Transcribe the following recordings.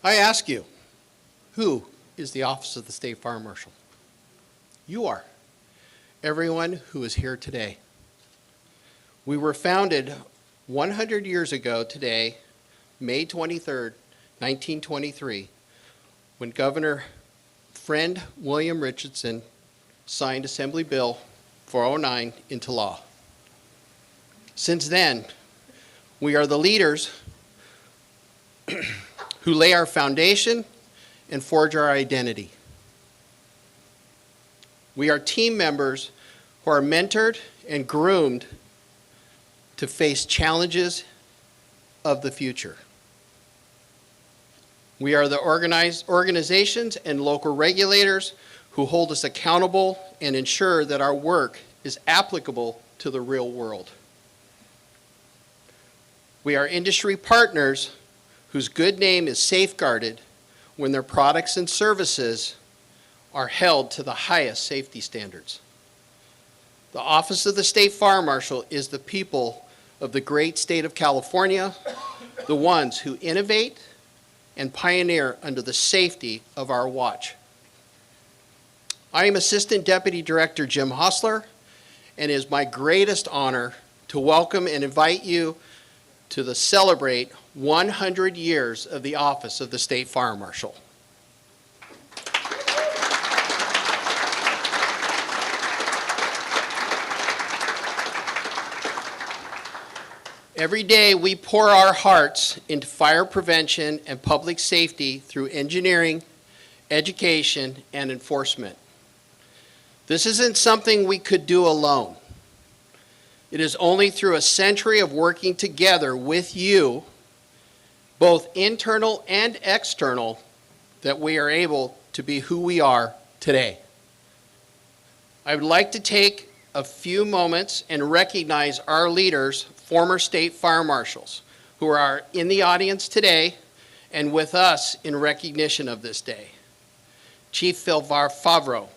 I ask you, who is the office of the State Fire Marshal? You are. Everyone who is here today. We were founded 100 years ago today, May 23rd, 1923, when Governor Friend William Richardson signed Assembly Bill 409 into law. Since then, we are the leaders who lay our foundation and forge our identity. We are team members who are mentored and groomed to face challenges of the future. We are the organizations and local regulators who hold us accountable and ensure that our work is applicable to the real world. We are industry partners whose good name is safeguarded when their products and services are held to the highest safety standards. The Office of the State Fire Marshal is the people of the great state of California, the ones who innovate and pioneer under the safety of our watch. I am Assistant Deputy Director Jim Hostler, and it is my greatest honor to welcome and invite you to the celebrate 100 years of the Office of the State Fire Marshal. Every day we pour our hearts into fire prevention and public safety through engineering, education, and enforcement. This isn't something we could do alone. It is only through a century of working together with you, both internal and external, that we are able to be who we are today. I would like to take a few moments and recognize our leaders, former state fire marshals, who are in the audience today and with us in recognition of this day. Chief Phil Favreau.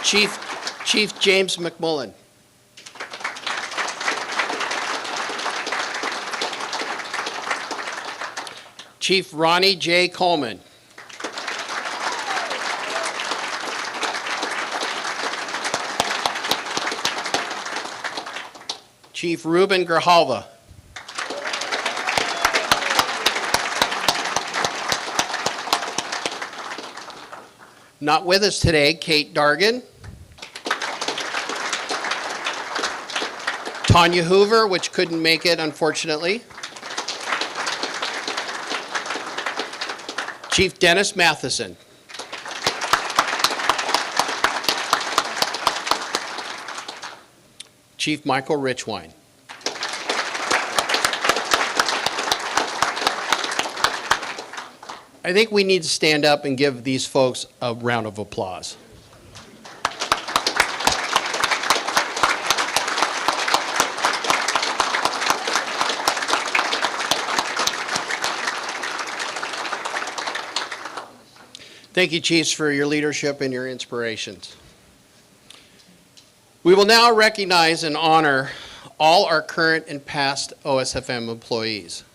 Chief James McMullen. Chief Ronnie J. Coleman. Chief Ruben Grijalva. Not with us today, Kate Dargan. Tanya Hoover, which couldn't make it, unfortunately. Chief Dennis Matheson. Chief Michael Richwine. I think we need to stand up and give these folks a round of applause. Thank you, Chiefs, for your leadership and your inspirations. We will now recognize and honor all our current and past OSFM employees.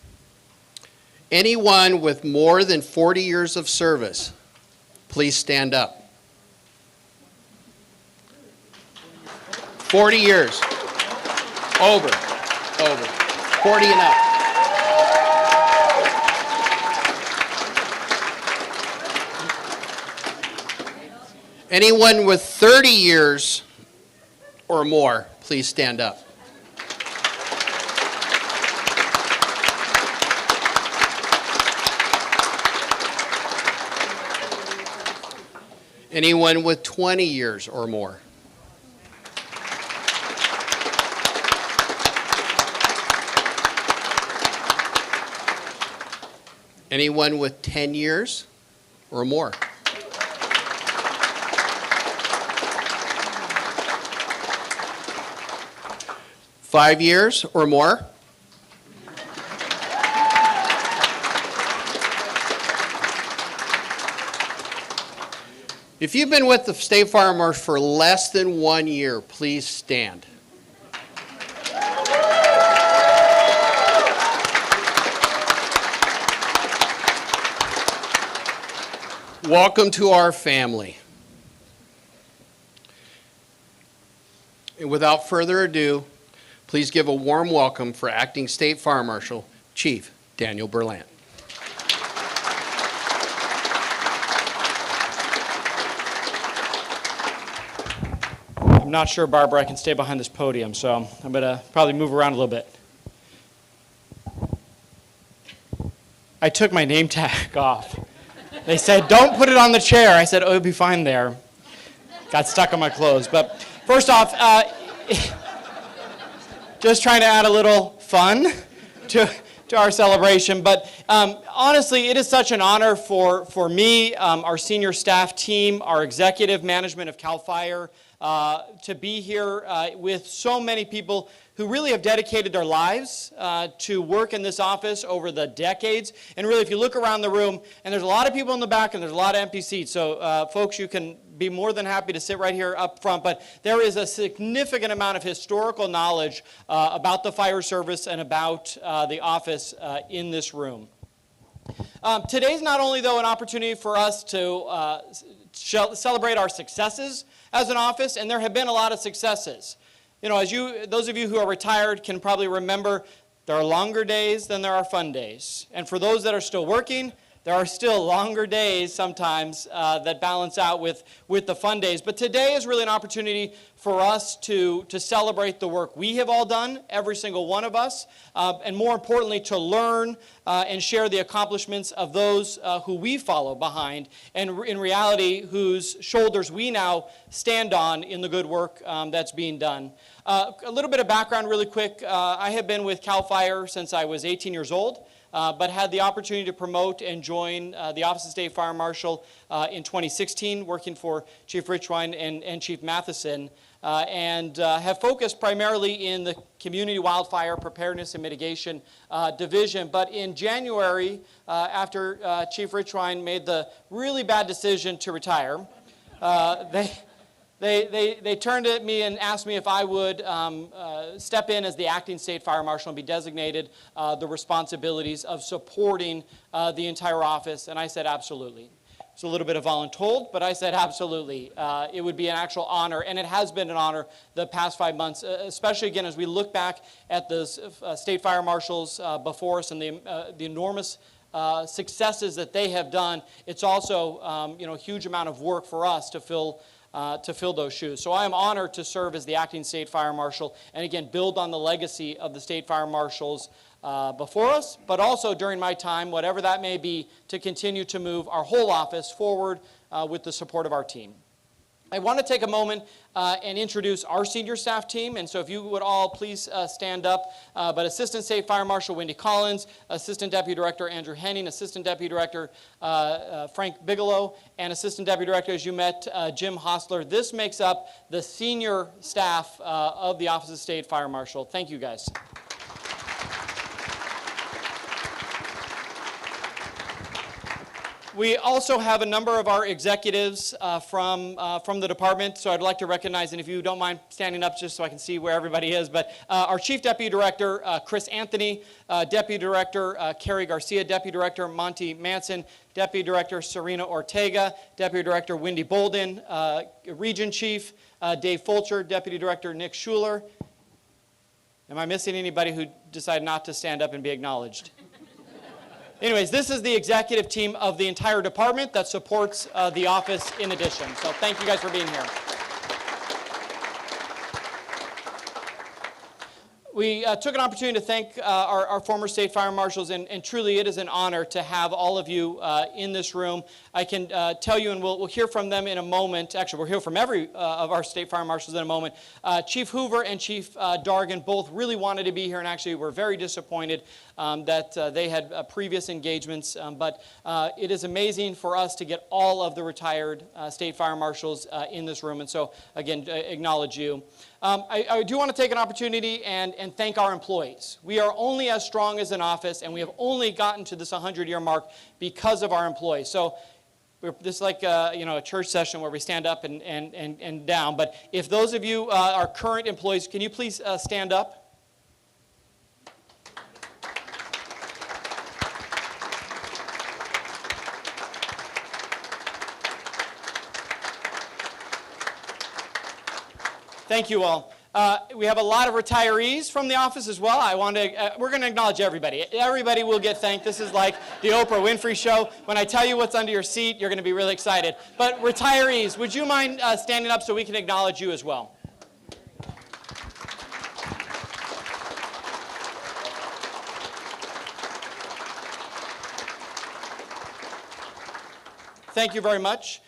Anyone with more than 40 years of service, please stand up. 40 years. Over. 40 and up. Anyone with 30 years or more, please stand up. Anyone with 20 years or more? Anyone with 10 years or more? Five years or more? If you've been with the State Fire Marshal for less than 1 year, please stand. Welcome to our family. And without further ado, please give a warm welcome for Acting State Fire Marshal, Chief Daniel Berlant. I'm not sure, Barbara, I can stay behind this podium, so I'm going to probably move around a little bit. I took my name tag off. They said, don't put it on the chair. I said, oh, it'll be fine there. Got stuck on my clothes. But first off, just trying to add a little fun to our celebration. But honestly, it is such an honor for me, our senior staff team, our executive management of CAL FIRE, to be here with so many people who really have dedicated their lives to work in this office over the decades. And really, if you look around the room, and there's a lot of people in the back and there's a lot of empty seats, so folks, you can be more than happy to sit right here up front, but there is a significant amount of historical knowledge about the fire service and about the office in this room. Today's not only, though, an opportunity for us to celebrate our successes as an office, and there have been a lot of successes. You know, those of you who are retired can probably remember there are longer days than there are fun days. And for those that are still working, there are still longer days sometimes that balance out with the fun days. But today is really an opportunity for us to celebrate the work we have all done, every single one of us, and more importantly, to learn and share the accomplishments of those who we follow behind, and in reality, whose shoulders we now stand on in the good work that's being done. A little bit of background really quick. I have been with CAL FIRE since I was 18 years old. But had the opportunity to promote and join the Office of State Fire Marshal in 2016, working for Chief Richwine and Chief Matheson, and have focused primarily in the Community Wildfire Preparedness and Mitigation Division. But in January, after Chief Richwine made the really bad decision to retire, They turned at me and asked me if I would step in as the acting state fire marshal and be designated the responsibilities of supporting the entire office, and I said absolutely. It's a little bit of voluntold, but I said absolutely. It would be an actual honor, and it has been an honor the past 5 months, especially again as we look back at the state fire marshals before us and the enormous successes that they have done. It's also a huge amount of work for us to fill those shoes. So I am honored to serve as the acting state fire marshal and again build on the legacy of the state fire marshals before us, but also during my time, whatever that may be, to continue to move our whole office forward with the support of our team. I want to take a moment and introduce our senior staff team, and so if you would all please stand up. But Assistant State Fire Marshal Wendy Collins, Assistant Deputy Director Andrew Henning, Assistant Deputy Director Frank Bigelow, and Assistant Deputy Director, as you met, Jim Hostler. This makes up the senior staff of the Office of State Fire Marshal. Thank you, guys. We also have a number of our executives from the department, so I'd like to recognize, and if you don't mind standing up just so I can see where everybody is, but our Chief Deputy Director, Chris Anthony, Deputy Director, Carrie Garcia, Deputy Director, Monty Manson, Deputy Director, Serena Ortega, Deputy Director, Wendy Bolden, Region Chief, Dave Fulcher, Deputy Director, Nick Schuler. Am I missing anybody who decided not to stand up and be acknowledged? Anyways, this is the executive team of the entire department that supports the office in addition. So thank you guys for being here. We took an opportunity to thank our former state fire marshals, and truly it is an honor to have all of you in this room. I can tell you, and we'll hear from them in a moment. Actually, we'll hear from every of our state fire marshals in a moment. Chief Hoover and Chief Dargan both really wanted to be here, and actually were very disappointed that they had previous engagements. But it is amazing for us to get all of the retired state fire marshals in this room, and so again, acknowledge you. I do want to take an opportunity and thank our employees. We are only as strong as an office, and we have only gotten to this 100-year mark because of our employees. So this is like a church session where we stand up and down. But if those of you are current employees, can you please stand up? Thank you all. We have a lot of retirees from the office as well. We're going to acknowledge everybody. Everybody will get thanked. This is like the Oprah Winfrey Show. When I tell you what's under your seat, you're going to be really excited. But retirees, would you mind standing up so we can acknowledge you as well? Thank you very much.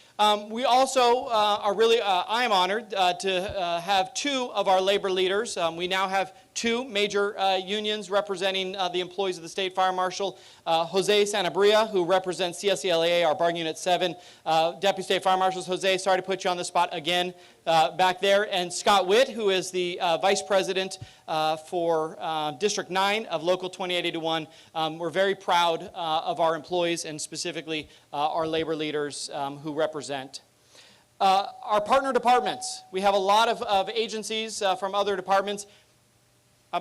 We also I am honored to have two of our labor leaders. We now have two major unions representing the employees of the State Fire Marshal. Jose Sanabria, who represents CSELA, our bargaining unit 7. Deputy State Fire Marshals, Jose, sorry to put you on the spot again back there. And Scott Witt, who is the Vice President for District 9 of Local 2881. We're very proud of our employees and specifically our labor leaders who represent. Our partner departments. We have a lot of agencies from other departments.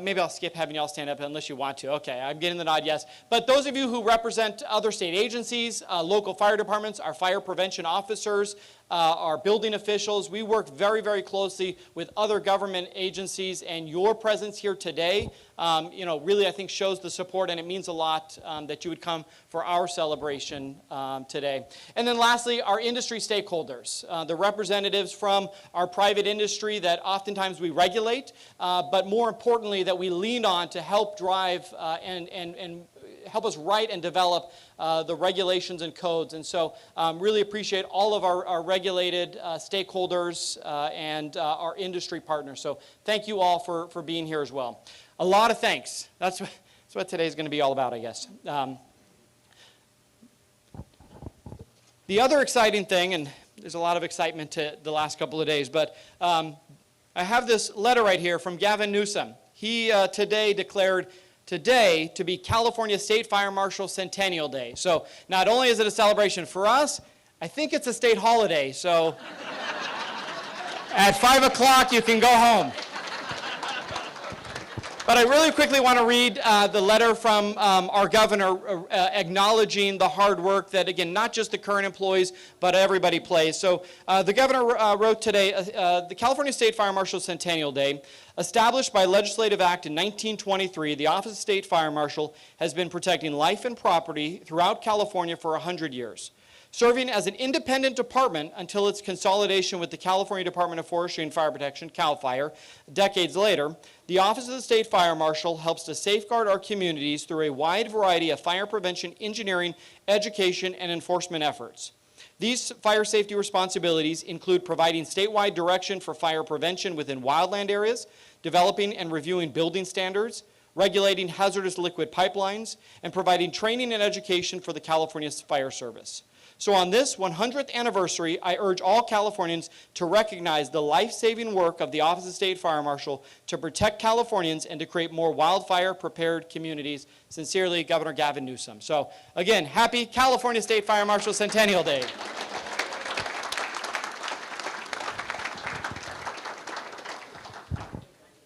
Maybe I'll skip having you all stand up unless you want to. Okay, I'm getting the nod, yes. But those of you who represent other state agencies, local fire departments, our fire prevention officers, our building officials, we work very, very closely with other government agencies, and your presence here today, really I think shows the support, and it means a lot that you would come for our celebration today. And then lastly, our industry stakeholders, the representatives from our private industry that oftentimes we regulate, but more importantly that we lean on to help drive and help us write and develop the regulations and codes. And so really appreciate all of our regulated stakeholders and our industry partners. So thank you all for being here as well. A lot of thanks. That's what today's going to be all about, I guess. The other exciting thing, and there's a lot of excitement to the last couple of days, but I have this letter right here from Gavin Newsom. He today declared today to be California State Fire Marshal Centennial Day. So not only is it a celebration for us, I think it's a state holiday. So at 5 o'clock you can go home. But I really quickly want to read the letter from our governor acknowledging the hard work that, again, not just the current employees, but everybody plays. So the governor wrote today, the California State Fire Marshal Centennial Day, established by legislative act in 1923, the Office of State Fire Marshal has been protecting life and property throughout California for 100 years. Serving as an independent department until its consolidation with the California Department of Forestry and Fire Protection, CAL FIRE, decades later, the Office of the State Fire Marshal helps to safeguard our communities through a wide variety of fire prevention, engineering, education, and enforcement efforts. These fire safety responsibilities include providing statewide direction for fire prevention within wildland areas, developing and reviewing building standards, regulating hazardous liquid pipelines, and providing training and education for the California Fire Service. So on this 100th anniversary, I urge all Californians to recognize the life-saving work of the Office of State Fire Marshal to protect Californians and to create more wildfire-prepared communities. Sincerely, Governor Gavin Newsom. So again, happy California State Fire Marshal Centennial Day.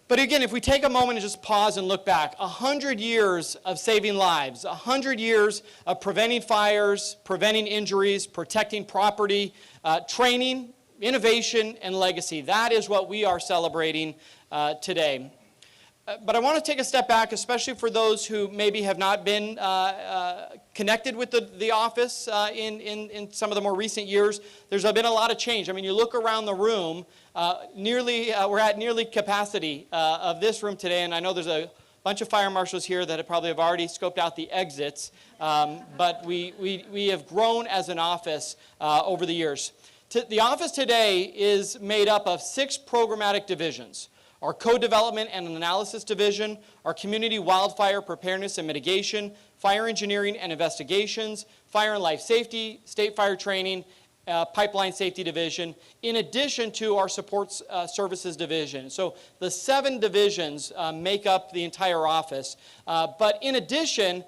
But again, if we take a moment and just pause and look back, 100 years of saving lives, 100 years of preventing fires, preventing injuries, protecting property, training, innovation, and legacy. That is what we are celebrating today. But I want to take a step back, especially for those who maybe have not been connected with the office in some of the more recent years. There's been a lot of change. I mean, you look around the room, we're at nearly capacity of this room today, and I know there's a bunch of fire marshals here that probably have already scoped out the exits, but we have grown as an office over the years. The office today is made up of 6 programmatic divisions. Our Code Development and Analysis Division, our Community Wildfire Preparedness and Mitigation, Fire Engineering and Investigations, Fire and Life Safety, State Fire Training, Pipeline Safety Division, in addition to our Support Services Division. So the 7 divisions make up the entire office. But in addition,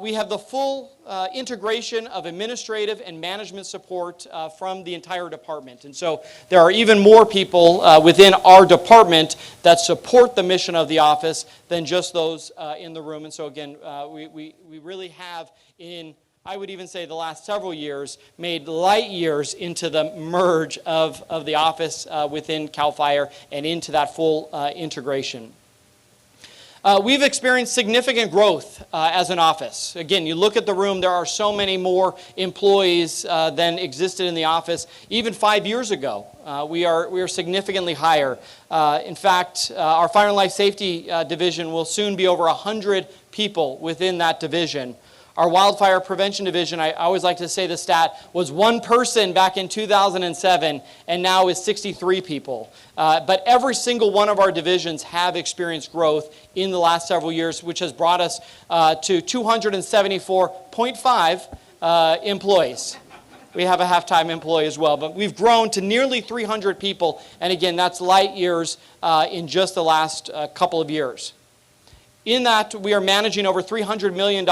we have the full integration of administrative and management support from the entire department. And so there are even more people within our department that support the mission of the office than just those in the room. And so again, we really have in I would even say the last several years, made light years into the merge of the office within CAL FIRE and into that full integration. We've experienced significant growth as an office. Again, you look at the room, there are so many more employees than existed in the office. Even 5 years ago, we are significantly higher. In fact, our Fire and Life Safety Division will soon be over 100 people within that division. Our Wildfire Prevention Division, I always like to say the stat, was 1 person back in 2007 and now is 63 people. But every single one of our divisions have experienced growth in the last several years, which has brought us to 274.5 employees. We have a half-time employee as well, but we've grown to nearly 300 people, and again, that's light years in just the last couple of years. In that, we are managing over $300 million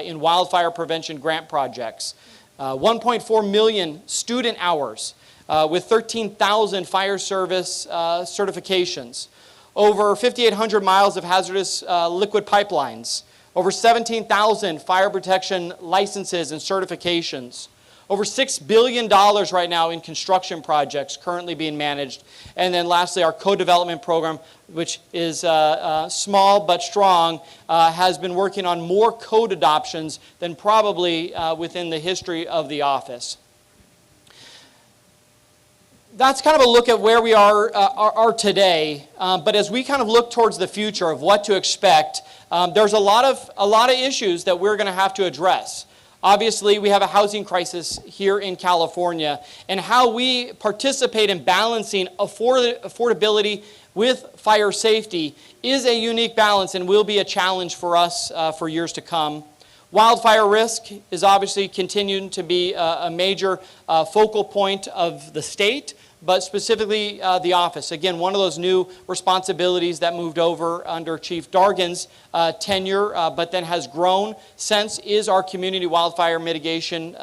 in wildfire prevention grant projects, 1.4 million student hours with 13,000 fire service certifications, over 5,800 miles of hazardous liquid pipelines, over 17,000 fire protection licenses and certifications, over $6 billion right now in construction projects currently being managed. And then lastly, our co-development program, which is small but strong, has been working on more code adoptions than probably within the history of the office. That's kind of a look at where we are today. But as we kind of look towards the future of what to expect, there's a lot of issues that we're going to have to address. Obviously, we have a housing crisis here in California, and how we participate in balancing affordability with fire safety is a unique balance and will be a challenge for us for years to come. Wildfire risk is obviously continuing to be a major focal point of the state, but specifically the office. Again, one of those new responsibilities that moved over under Chief Dargan's tenure, but then has grown since, is our Community Wildfire Mitigation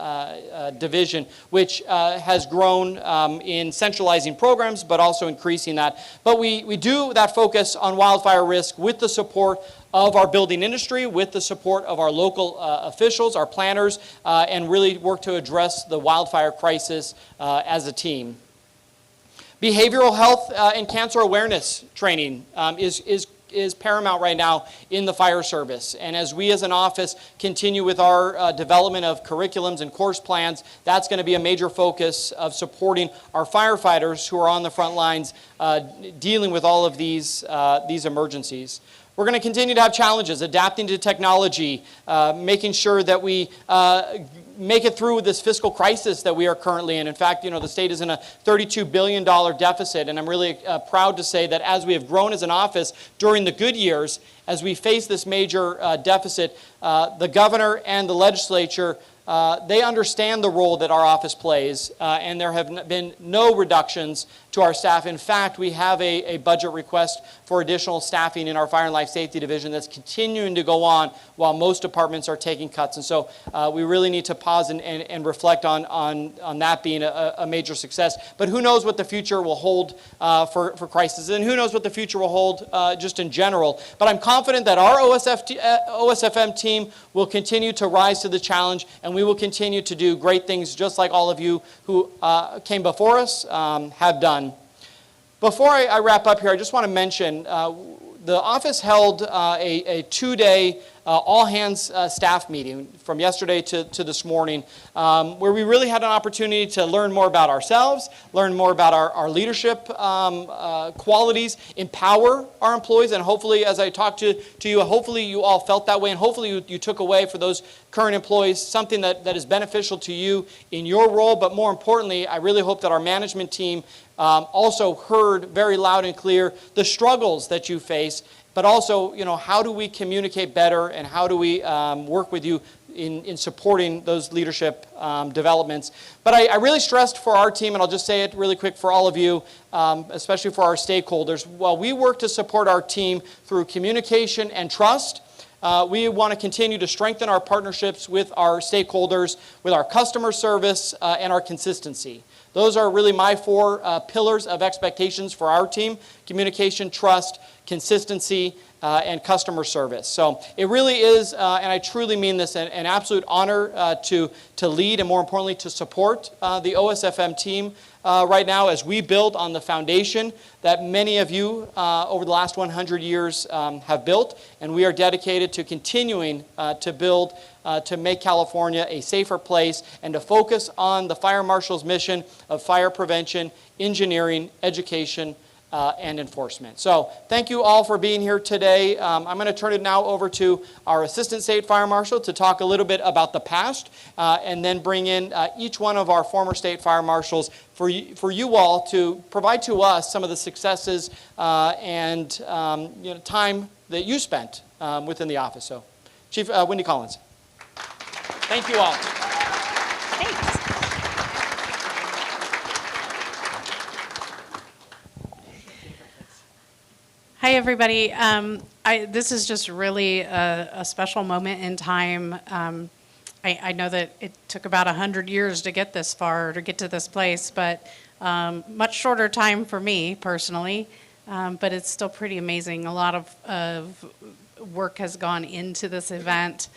Division, which has grown in centralizing programs, but also increasing that. But we do that focus on wildfire risk with the support of our building industry, with the support of our local officials, our planners, and really work to address the wildfire crisis as a team. Behavioral health and cancer awareness training is paramount right now in the fire service. And as we as an office continue with our development of curriculums and course plans, that's going to be a major focus of supporting our firefighters who are on the front lines dealing with all of these emergencies. We're going to continue to have challenges, adapting to technology, making sure that we make it through this fiscal crisis that we are currently in. In fact, the state is in a $32 billion deficit, and I'm really proud to say that as we have grown as an office during the good years, as we face this major deficit, the governor and the legislature, they understand the role that our office plays, and there have been no reductions to our staff. In fact, we have a budget request for additional staffing in our Fire and Life Safety Division that's continuing to go on while most departments are taking cuts. And so we really need to pause and reflect on that being a major success. But who knows what the future will hold for crisis, and who knows what the future will hold just in general. But I'm confident that our OSFM team will continue to rise to the challenge, and we will continue to do great things just like all of you who came before us have done. Before I wrap up here, I just want to mention the office held a 2-day all-hands staff meeting from yesterday to this morning, where we really had an opportunity to learn more about ourselves, learn more about our leadership qualities, empower our employees, and hopefully, as I talked to you, hopefully you all felt that way, and hopefully you took away for those current employees something that is beneficial to you in your role. But more importantly, I really hope that our management team also heard very loud and clear the struggles that you face, but also, how do we communicate better, and how do we work with you in supporting those leadership developments. But I really stressed for our team, and I'll just say it really quick for all of you, especially for our stakeholders, while we work to support our team through communication and trust, we want to continue to strengthen our partnerships with our stakeholders, with our customer service, and our consistency. Those are really my four pillars of expectations for our team: communication, trust, consistency, and customer service. So it really is, and I truly mean this, an absolute honor to lead and, more importantly, to support the OSFM team right now as we build on the foundation that many of you over the last 100 years have built, and we are dedicated to continuing to build to make California a safer place and to focus on the fire marshal's mission of fire prevention, engineering, education, and enforcement. So thank you all for being here today. I'm going to turn it now over to our Assistant State Fire Marshal to talk a little bit about the past and then bring in each one of our former State Fire Marshals for you all to provide to us some of the successes and time that you spent within the office. So Chief Wendy Collins. Thank you all. Thanks. Hi, everybody. This is just really a special moment in time. I know that it took about 100 years to get this far, to get to this place, but much shorter time for me personally, but it's still pretty amazing. A lot of work has gone into this event,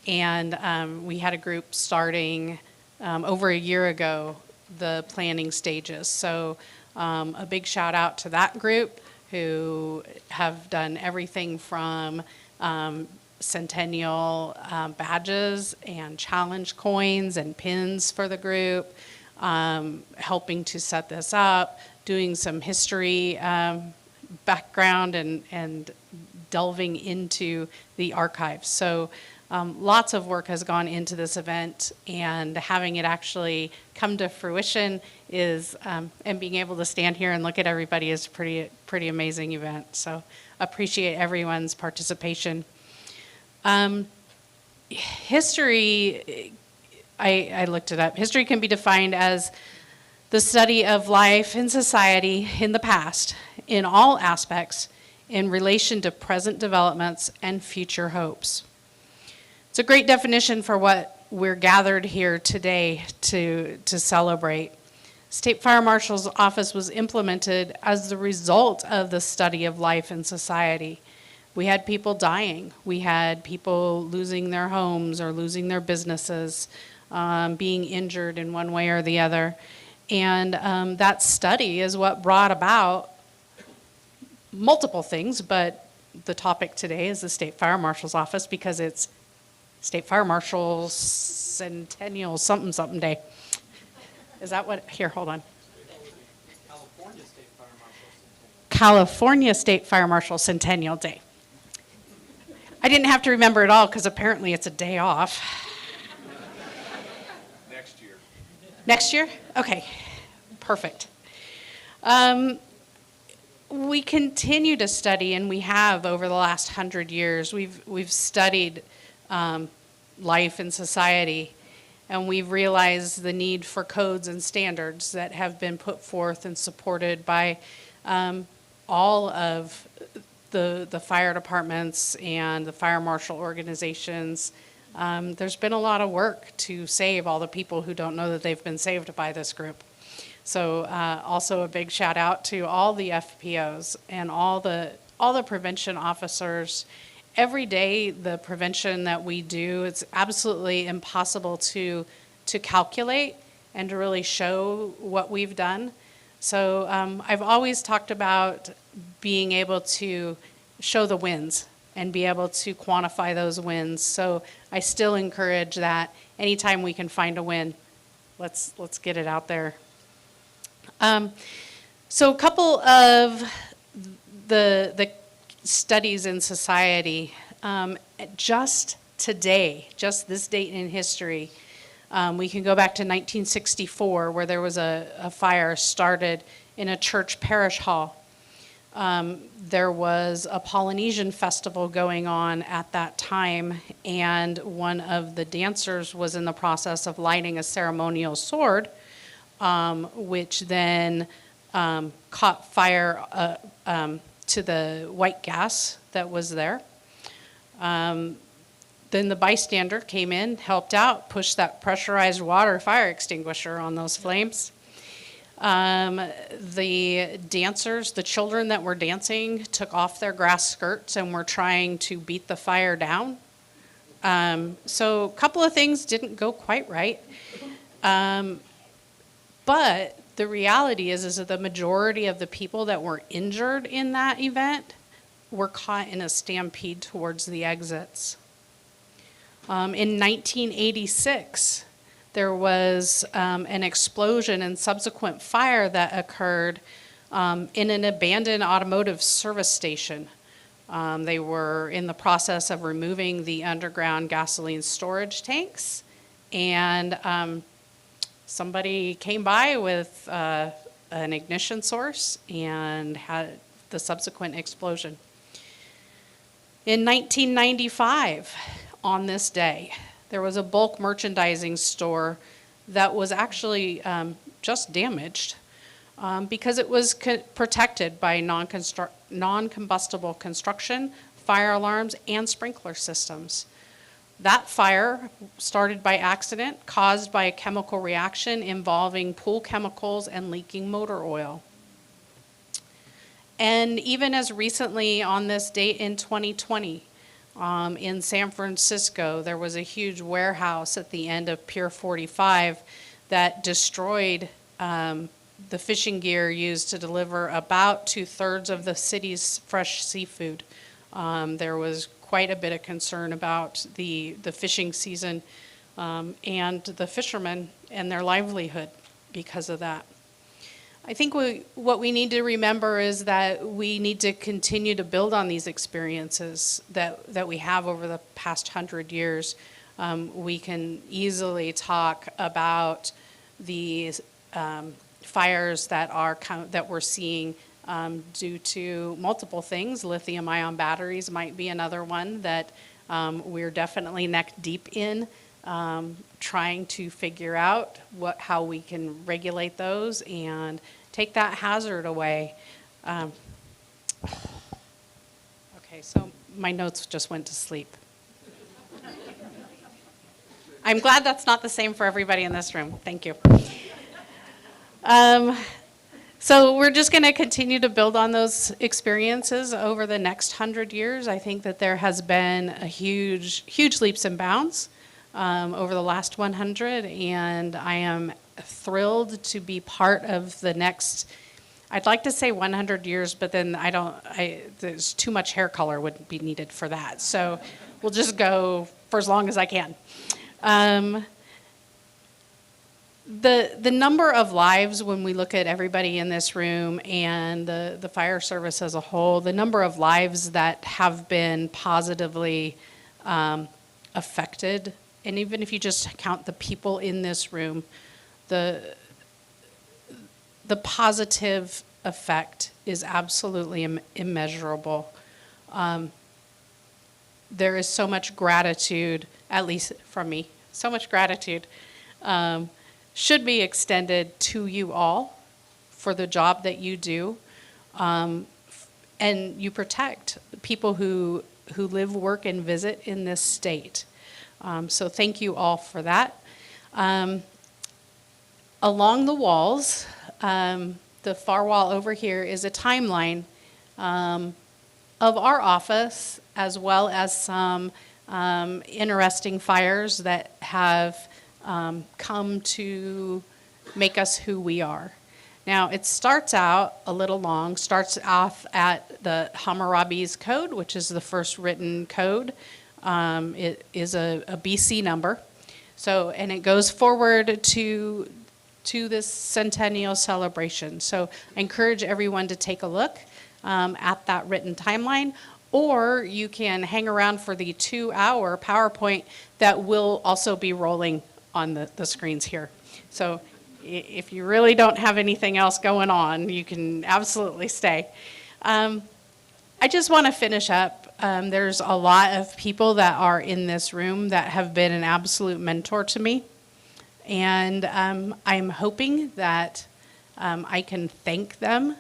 and we had a group starting over a year ago, the planning stages. So a big shout out to that group, who have done everything from Centennial badges and challenge coins and pins for the group, helping to set this up, doing some history background and delving into the archives. So lots of work has gone into this event, and having it actually come to fruition is, and being able to stand here and look at everybody is a pretty amazing event. So appreciate everyone's participation. History, I looked it up. History can be defined as the study of life and society in the past, in all aspects, in relation to present developments and future hopes. It's a great definition for what we're gathered here today to celebrate. State Fire Marshal's Office was implemented as the result of the study of life and society. We had people dying. We had people losing their homes or losing their businesses, being injured in one way or the other. And that study is what brought about multiple things, but the topic today is the State Fire Marshal's Office because it's State Fire Marshal Centennial something day. Is that what? Here, hold on. California State Fire Marshal Centennial Day. I didn't have to remember it all because apparently it's a day off. Next year. Next year? Okay, perfect. We continue to study, and we have over the last 100 years. We've studied life and society, and we've realized the need for codes and standards that have been put forth and supported by all of the fire departments and the fire marshal organizations. There's been a lot of work to save all the people who don't know that they've been saved by this group. So also a big shout out to all the FPOs and all the prevention officers. Every day, the prevention that we do, it's absolutely impossible to calculate and to really show what we've done. So I've always talked about being able to show the wins and be able to quantify those wins. So I still encourage that anytime we can find a win, let's get it out there. So a couple of the studies in society, just today, just this date in history, we can go back to 1964 where there was a fire started in a church parish hall. There was a Polynesian festival going on at that time, and one of the dancers was in the process of lighting a ceremonial sword, which then caught fire to the white gas that was there. Then the bystander came in, helped out, pushed that pressurized water fire extinguisher on those flames. The dancers, the children that were dancing, took off their grass skirts and were trying to beat the fire down. So a couple of things didn't go quite right. But the reality is that the majority of the people that were injured in that event were caught in a stampede towards the exits. In 1986, there was an explosion and subsequent fire that occurred in an abandoned automotive service station. They were in the process of removing the underground gasoline storage tanks, and somebody came by with an ignition source and had the subsequent explosion. In 1995, on this day, there was a bulk merchandising store that was actually just damaged because it was protected by non-combustible construction, fire alarms, and sprinkler systems. That fire started by accident, caused by a chemical reaction involving pool chemicals and leaking motor oil. And even as recently on this date in 2020, in San Francisco, there was a huge warehouse at the end of Pier 45 that destroyed the fishing gear used to deliver about 2/3 of the city's fresh seafood. There was quite a bit of concern about the fishing season and the fishermen and their livelihood because of that. I think what we need to remember is that we need to continue to build on these experiences that we have over the past 100 years. We can easily talk about the fires that we're seeing due to multiple things. Lithium-ion batteries might be another one that we're definitely neck deep in, trying to figure out how we can regulate those and take that hazard away. Okay, so my notes just went to sleep. I'm glad that's not the same for everybody in this room. Thank you. So we're just going to continue to build on those experiences over the next 100 years. I think that there has been a huge leaps and bounds over the last 100, and I am thrilled to be part of the next, I'd like to say 100 years, but then there's too much hair color would be needed for that. So we'll just go for as long as I can. The number of lives, when we look at everybody in this room and the fire service as a whole, the number of lives that have been positively affected, and even if you just count the people in this room, the positive effect is absolutely immeasurable. There is so much gratitude, at least from me, so much gratitude should be extended to you all for the job that you do, and you protect people who live, work, and visit in this state. So thank you all for that. Along the walls, the far wall over here is a timeline of our office, as well as some interesting fires that have come to make us who we are. Now, it starts out a little long, starts off at the Hammurabi's Code, which is the first written code. It is a BC number. So, and it goes forward to this centennial celebration. So I encourage everyone to take a look at that written timeline, or you can hang around for the 2-hour PowerPoint that will also be rolling on the screens here. So if you really don't have anything else going on, you can absolutely stay. I just want to finish up. There's a lot of people that are in this room that have been an absolute mentor to me. And I'm hoping that I can thank them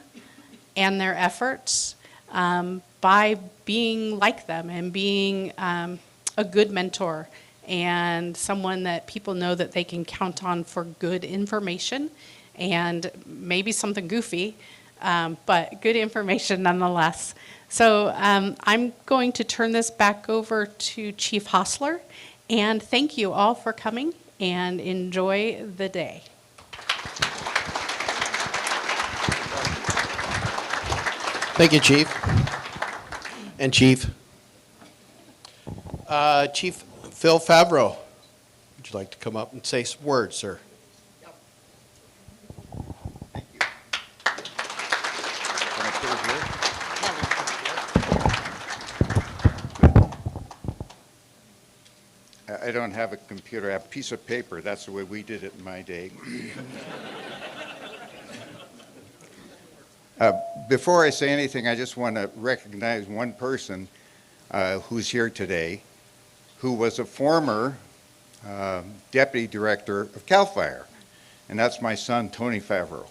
and their efforts by being like them and being a good mentor and someone that people know that they can count on for good information and maybe something goofy, but good information nonetheless. So I'm going to turn this back over to Chief Hostler, and thank you all for coming, and enjoy the day. Thank you, Chief. And Chief. Chief Phil Favreau, would you like to come up and say some words, sir? Thank you. Can I put it here? I don't have a computer. I have a piece of paper. That's the way we did it in my day. Before I say anything, I just want to recognize one person who's here today, who was a former deputy director of CAL FIRE, and that's my son, Tony Favreau.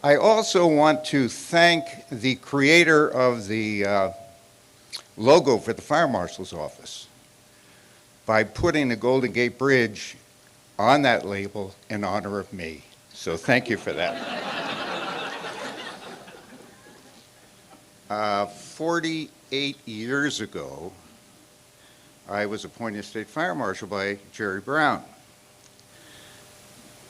I also want to thank the creator of the logo for the Fire Marshal's office by putting the Golden Gate Bridge on that label in honor of me. So thank you for that. 48 years ago, I was appointed State Fire Marshal by Jerry Brown.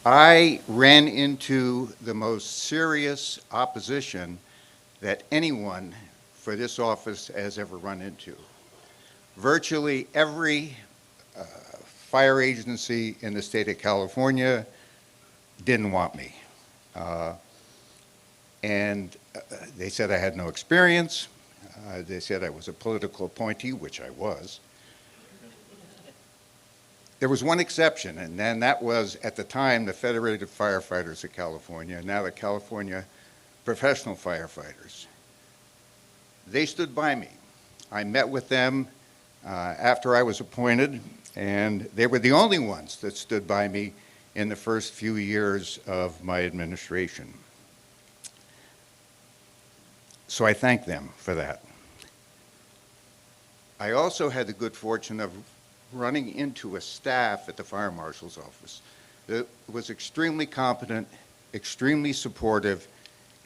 I ran into the most serious opposition that anyone for this office has ever run into. Virtually every fire agency in the state of California didn't want me. They said I had no experience. They said I was a political appointee, which I was. There was one exception, and then that was, at the time, the Federated Firefighters of California, now the California Professional Firefighters. They stood by me. I met with them after I was appointed, and they were the only ones that stood by me in the first few years of my administration. So I thank them for that. I also had the good fortune of running into a staff at the Fire Marshal's office that was extremely competent, extremely supportive,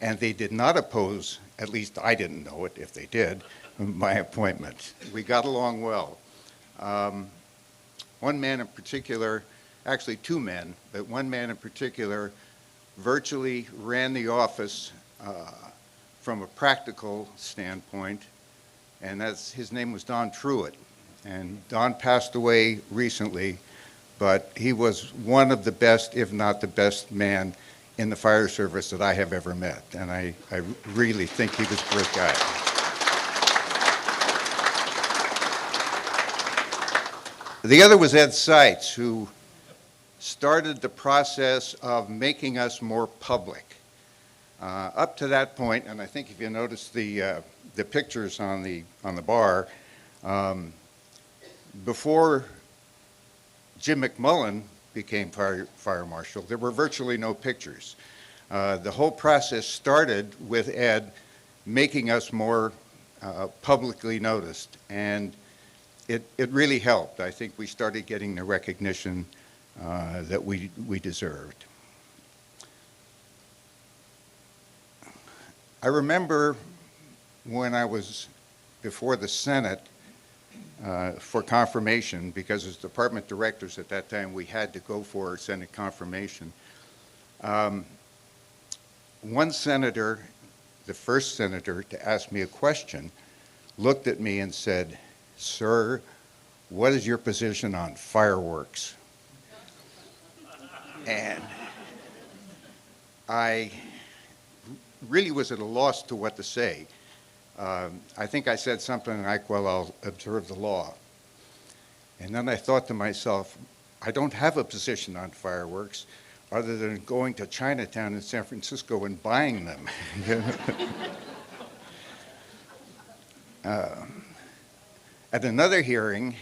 and they did not oppose, at least I didn't know it if they did, my appointment. We got along well. One man in particular, actually two men, but one man in particular virtually ran the office from a practical standpoint, and his name was Don Truitt. And Don passed away recently, but he was one of the best, if not the best man in the fire service that I have ever met. And I really think he was a great guy. The other was Ed Seitz, who started the process of making us more public. Up to that point, and I think if you notice the pictures on the bar, before Jim McMullen became fire marshal, there were virtually no pictures. The whole process started with Ed making us more publicly noticed, and it really helped. I think we started getting the recognition that we deserved. I remember when I was before the Senate for confirmation, because as department directors at that time, we had to go for Senate confirmation. One senator, the first senator to ask me a question, looked at me and said, "Sir, what is your position on fireworks?" And I really was at a loss to what to say. I think I said something like, "Well, I'll observe the law." And then I thought to myself, I don't have a position on fireworks other than going to Chinatown in San Francisco and buying them. At another hearing,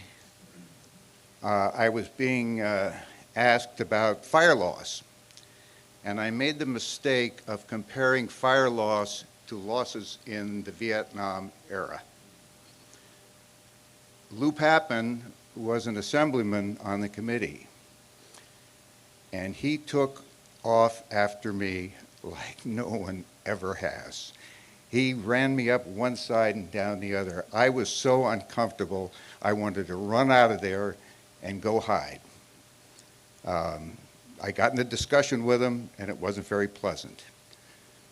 I was being asked about fire loss. And I made the mistake of comparing fire loss to losses in the Vietnam era. Lou Papin was an assemblyman on the committee, and he took off after me like no one ever has. He ran me up one side and down the other. I was so uncomfortable, I wanted to run out of there and go hide. I got in a discussion with him, and it wasn't very pleasant.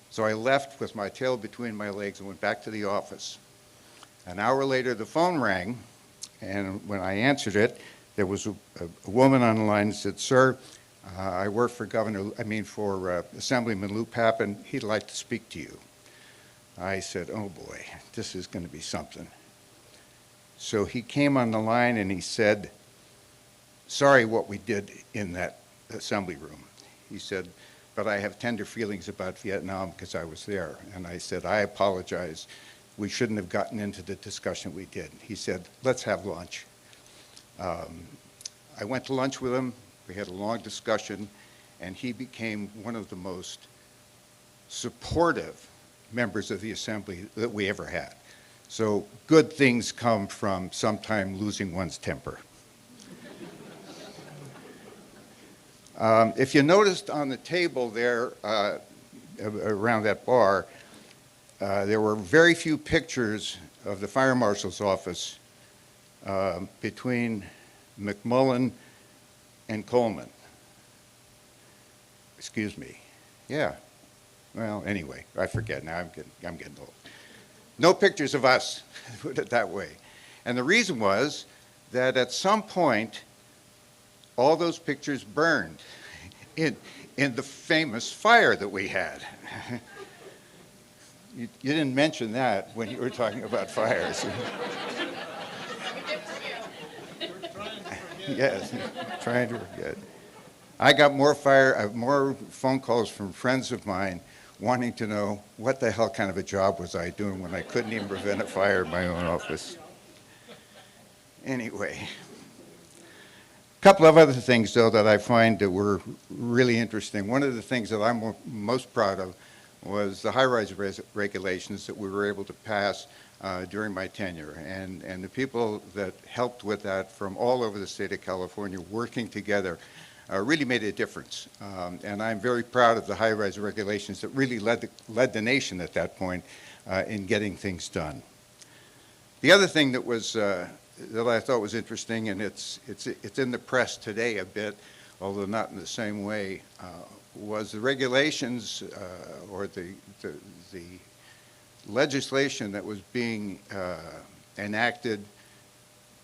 So I left with my tail between my legs and went back to the office. An hour later, the phone rang, and when I answered it, there was a woman on the line that said, "Sir, I work for Assemblyman Lou Papin. He'd like to speak to you." I said, "Oh boy, this is going to be something." So he came on the line and he said, "Sorry what we did in that assembly room." He said, "But I have tender feelings about Vietnam because I was there." And I said, "I apologize. We shouldn't have gotten into the discussion we did." He said, "Let's have lunch." I went to lunch with him. We had a long discussion, and he became one of the most supportive members of the assembly that we ever had. So good things come from sometime losing one's temper. If you noticed on the table there around that bar, there were very few pictures of the fire marshal's office between McMullen and Coleman. Excuse me. Yeah. Well, anyway, I forget now. I'm getting old. No pictures of us, put it that way. And the reason was that at some point, all those pictures burned in the famous fire that we had. You didn't mention that when you were talking about fires. Yes, trying to forget. I got more phone calls from friends of mine wanting to know what the hell kind of a job was I doing when I couldn't even prevent a fire in my own office. Anyway, a couple of other things, though, that I find that were really interesting. One of the things that I'm most proud of was the high-rise regulations that we were able to pass during my tenure. And the people that helped with that from all over the state of California working together really made a difference. And I'm very proud of the high-rise regulations that really led the nation at that point in getting things done. The other thing that was that I thought was interesting, and it's in the press today a bit, although not in the same way, was the regulations or the legislation that was being enacted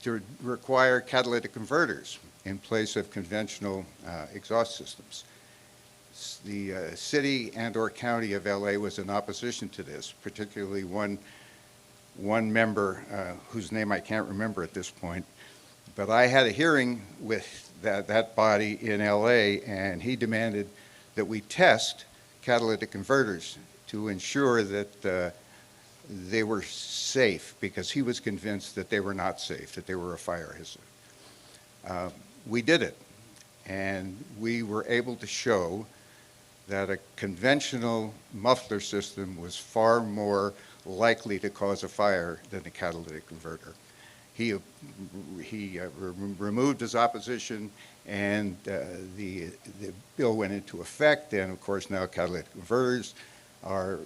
to require catalytic converters in place of conventional exhaust systems. The city and/or county of LA was in opposition to this, particularly one member whose name I can't remember at this point. But I had a hearing with that body in LA, and he demanded that we test catalytic converters to ensure that they were safe, because he was convinced that they were not safe, that they were a fire hazard. We did it, and we were able to show that a conventional muffler system was far more likely to cause a fire than a catalytic converter. He removed his opposition, and the bill went into effect, and of course now catalytic converters are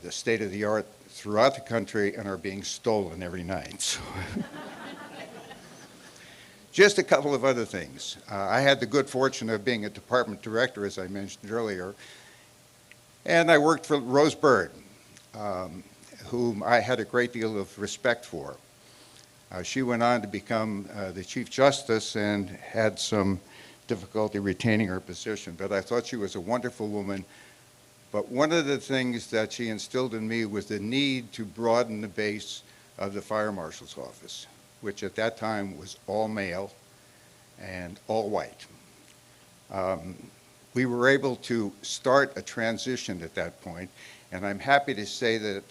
the state of the art throughout the country and are being stolen every night. So just a couple of other things. I had the good fortune of being a department director, as I mentioned earlier, and I worked for Rose Bird, whom I had a great deal of respect for. She went on to become the Chief Justice and had some difficulty retaining her position, but I thought she was a wonderful woman. But one of the things that she instilled in me was the need to broaden the base of the fire marshal's office, which at that time was all male and all white. We were able to start a transition at that point, and I'm happy to say that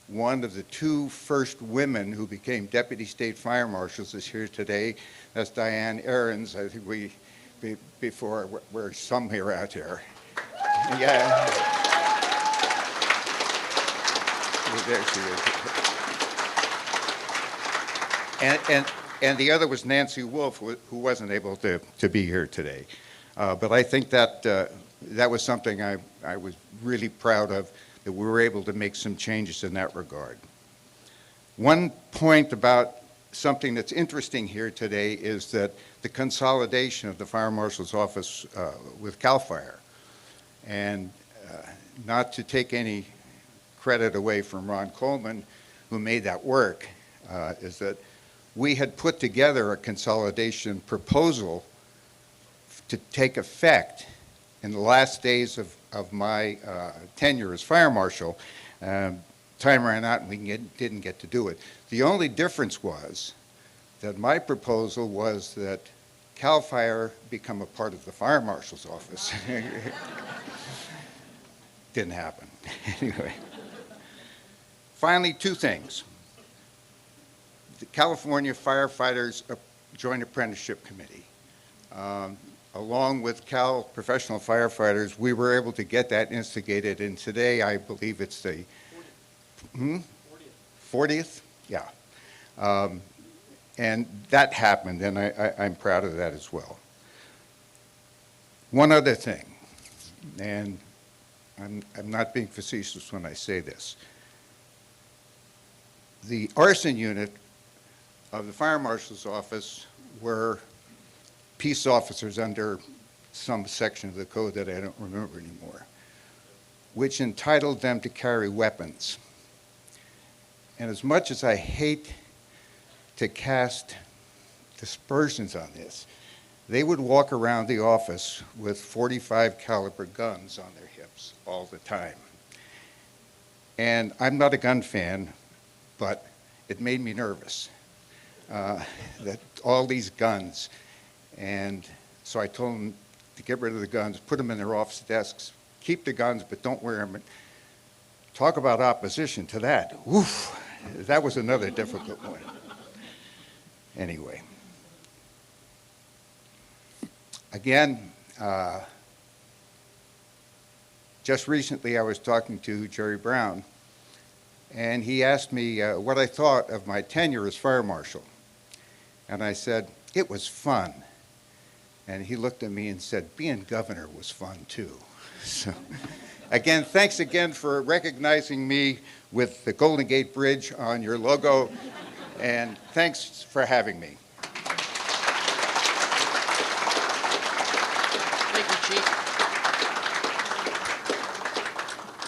one of the two first women who became deputy state fire marshals is here today. That's Diane Ahrens. I think before we're somewhere out there. Yeah. There she is. And the other was Nancy Wolf, who wasn't able to be here today. But I think that that was something I was really proud of, that we were able to make some changes in that regard. One point about something that's interesting here today is that the consolidation of the Fire Marshal's office with CAL FIRE. And not to take any credit away from Ron Coleman, who made that work, is that we had put together a consolidation proposal to take effect in the last days of my tenure as fire marshal. Time ran out and we didn't get to do it. The only difference was that my proposal was that CAL FIRE become a part of the fire marshal's office. Didn't happen. Anyway. Finally, two things. The California Firefighters Joint Apprenticeship Committee. Along with Cal Professional Firefighters, we were able to get that instigated, and today I believe it's the 40th? Yeah. And that happened, and I'm proud of that as well. One other thing, and I'm not being facetious when I say this. The arson unit of the fire marshal's office were peace officers under some section of the code that I don't remember anymore, which entitled them to carry weapons. And as much as I hate to cast dispersions on this, they would walk around the office with .45 caliber guns on their hips all the time. And I'm not a gun fan, but it made me nervous, that all these guns. And so I told them to get rid of the guns, put them in their office desks, keep the guns, but don't wear them. Talk about opposition to that. Oof, that was another difficult one. Anyway. Again, just recently I was talking to Jerry Brown, and he asked me what I thought of my tenure as fire marshal. And I said, it was fun. And he looked at me and said, being governor was fun too. So, again, thanks again for recognizing me with the Golden Gate Bridge on your logo, and thanks for having me. Thank you, Chief.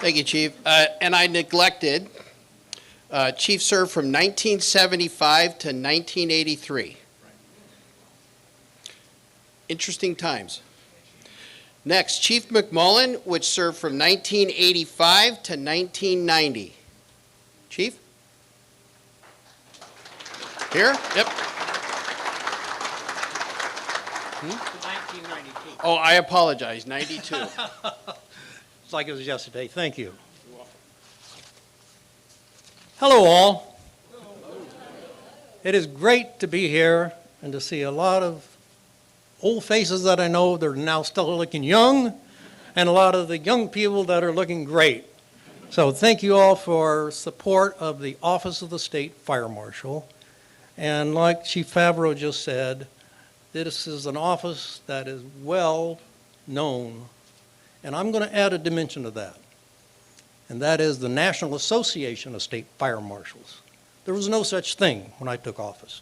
Thank you, Chief. And I neglected, Chief served from 1975 to 1983. Interesting times. Next, Chief McMullen, which served from 1985 to 1990. Chief? Here? Yep. 1992. Oh, I apologize, 92. It's like it was yesterday. Thank you. Hello, all. It is great to be here and to see a lot of old faces that I know that are now still looking young, and a lot of the young people that are looking great. So thank you all for support of the Office of the State Fire Marshal. And like Chief Favreau just said, this is an office that is well known. And I'm going to add a dimension to that. And that is the National Association of State Fire Marshals. There was no such thing when I took office.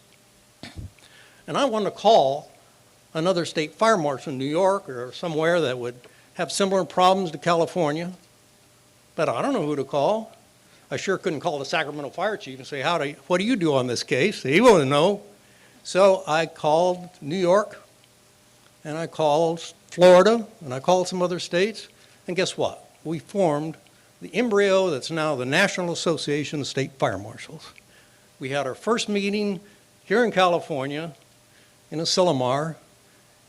And I want to call another state fire marshal in New York or somewhere that would have similar problems to California, but I don't know who to call. I sure couldn't call the Sacramento fire chief and say, what do you do on this case? He wouldn't know. So I called New York, and I called Florida, and I called some other states, and guess what? We formed the embryo that's now the National Association of State Fire Marshals. We had our first meeting here in California in Asilomar,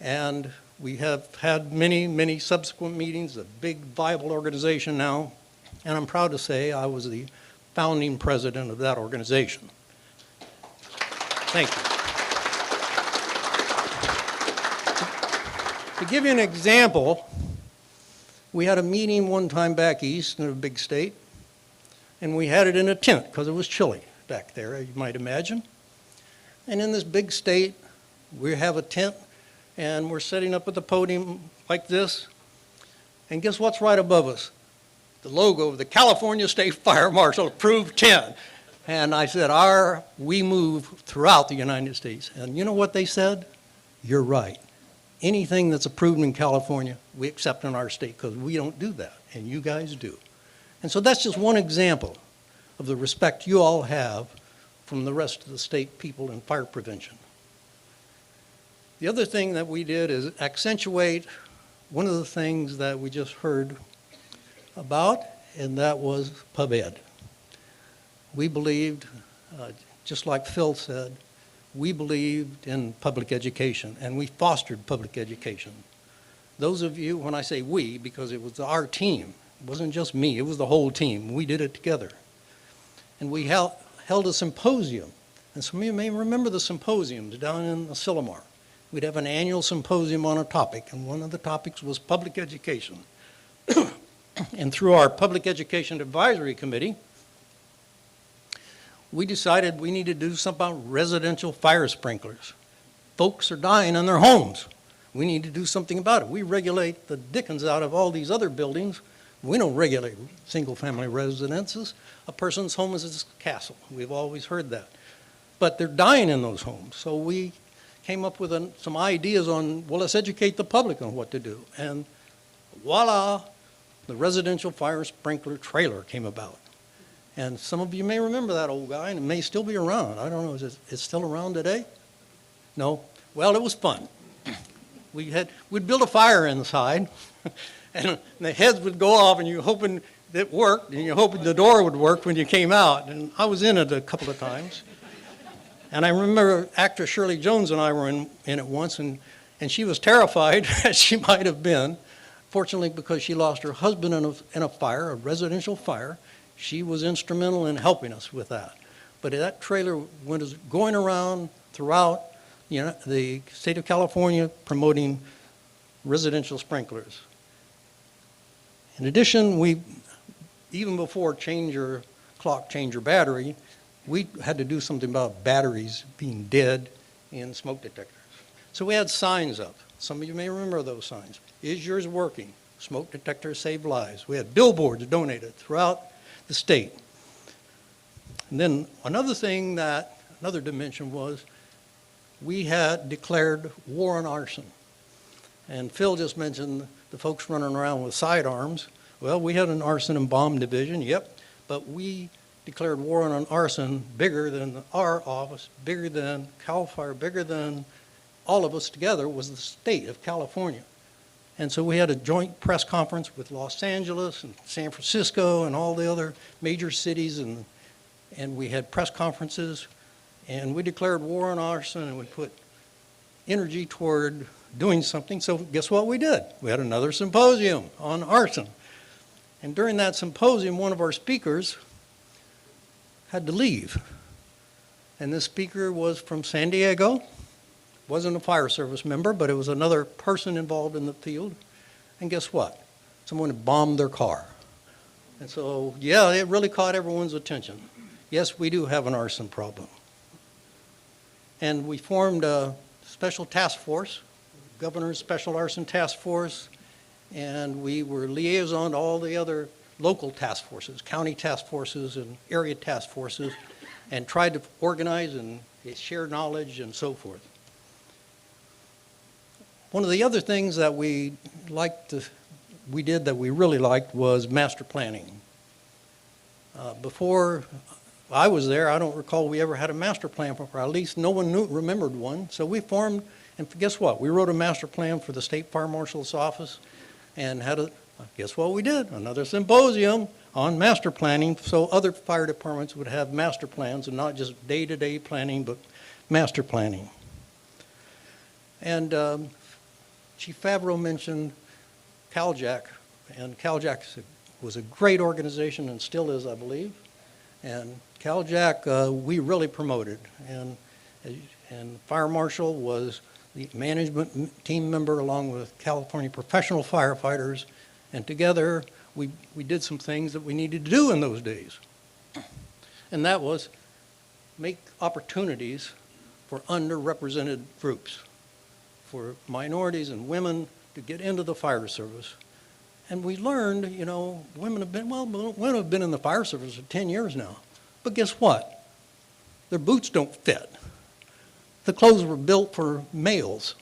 and we have had many, many subsequent meetings, a big, viable organization now, and I'm proud to say I was the founding president of that organization. Thank you. To give you an example, we had a meeting one time back east in a big state, and we had it in a tent because it was chilly back there, as you might imagine. And in this big state, we have a tent, and we're setting up at the podium like this. And guess what's right above us? The logo of the California State Fire Marshal Approved 10. And I said, we move throughout the United States. And you know what they said? You're right. Anything that's approved in California, we accept in our state because we don't do that, and you guys do. And so that's just one example of the respect you all have from the rest of the state people in fire prevention. The other thing that we did is accentuate one of the things that we just heard about, and that was pub ed. We believed, just like Phil said, we believed in public education, and we fostered public education. Those of you, when I say we, because it was our team, it wasn't just me, it was the whole team. We did it together. And we held a symposium, and some of you may remember the symposiums down in the Silomar. We'd have an annual symposium on a topic, and one of the topics was public education. And through our Public Education Advisory Committee, we decided we needed to do something about residential fire sprinklers. Folks are dying in their homes. We need to do something about it. We regulate the dickens out of all these other buildings. We don't regulate single-family residences. A person's home is a castle. We've always heard that. But they're dying in those homes. So we came up with some ideas on, well, let's educate the public on what to do. And voila, the residential fire sprinkler trailer came about. And some of you may remember that old guy, and it may still be around. I don't know, is it still around today? No? Well, it was fun. We'd build a fire inside, and the heads would go off, and you're hoping it worked, and you're hoping the door would work when you came out. And I was in it a couple of times. And I remember actress Shirley Jones and I were in it once, and she was terrified, as she might have been. Fortunately, because she lost her husband in a fire, a residential fire, she was instrumental in helping us with that. But that trailer was going around throughout the state of California promoting residential sprinklers. In addition, even before clock changer battery, we had to do something about batteries being dead in smoke detectors. So we had signs up. Some of you may remember those signs. Is yours working? Smoke detectors save lives. We had billboards donated throughout the state. And then another dimension was we had declared war on arson. And Phil just mentioned the folks running around with sidearms. Well, we had an arson and bomb division, yep, but we declared war on arson bigger than our office, bigger than CAL FIRE, bigger than all of us together was the state of California. And so we had a joint press conference with Los Angeles and San Francisco and all the other major cities, and we had press conferences, and we declared war on arson, and we put energy toward doing something. So guess what we did? We had another symposium on arson. And during that symposium, one of our speakers had to leave. And this speaker was from San Diego. Wasn't a fire service member, but it was another person involved in the field. And guess what? Someone had bombed their car. And so, yeah, it really caught everyone's attention. Yes, we do have an arson problem. And we formed a special task force, Governor's Special Arson Task Force, and we were liaison to all the other local task forces, county task forces and area task forces, and tried to organize and share knowledge and so forth. One of the other things that we did that we really liked was master planning. Before I was there, I don't recall we ever had a master plan, or at least no one remembered one. So we formed, and guess what? We wrote a master plan for the State Fire Marshal's office, and guess what we did? Another symposium on master planning, so other fire departments would have master plans, and not just day-to-day planning, but master planning. And Chief Favreau mentioned CalJack, and CalJack was a great organization and still is, I believe. And CalJack, we really promoted, and Fire Marshal was the management team member along with California professional firefighters, and together we did some things that we needed to do in those days. And that was make opportunities for underrepresented groups, for minorities and women to get into the fire service. And we learned, you know, women have been in the fire service for 10 years now. But guess what? Their boots don't fit. The clothes were built for males.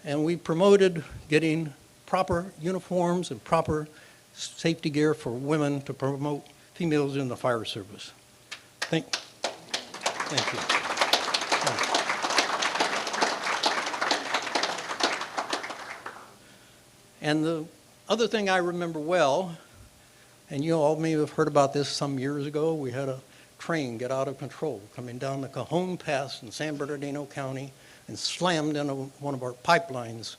And we promoted getting proper uniforms and proper safety gear for women to promote females in the fire service. Thank you. And the other thing I remember well, and you all may have heard about this some years ago, we had a train get out of control coming down the Cajon Pass in San Bernardino County and slammed into one of our pipelines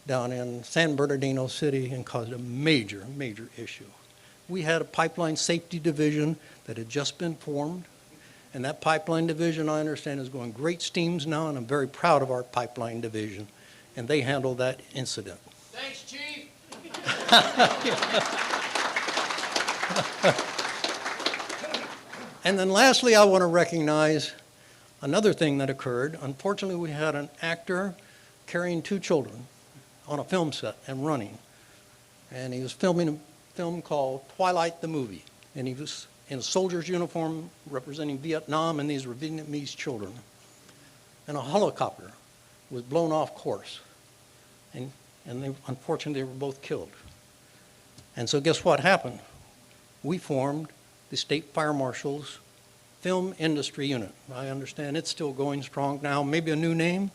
down in San Bernardino City and caused a major, major issue. We had a pipeline safety division that had just been formed, and that pipeline division, I understand, is going great steams now, and I'm very proud of our pipeline division, and they handled that incident. Thanks, Chief. And then lastly, I want to recognize another thing that occurred. Unfortunately, we had an actor carrying 2 children on a film set and running. And he was filming a film called Twilight the Movie. And he was in a soldier's uniform representing Vietnam, and these were Vietnamese children. And a helicopter was blown off course. And unfortunately, they were both killed. And so guess what happened? We formed the State Fire Marshal's Film Industry Unit. I understand it's still going strong now, maybe a new name,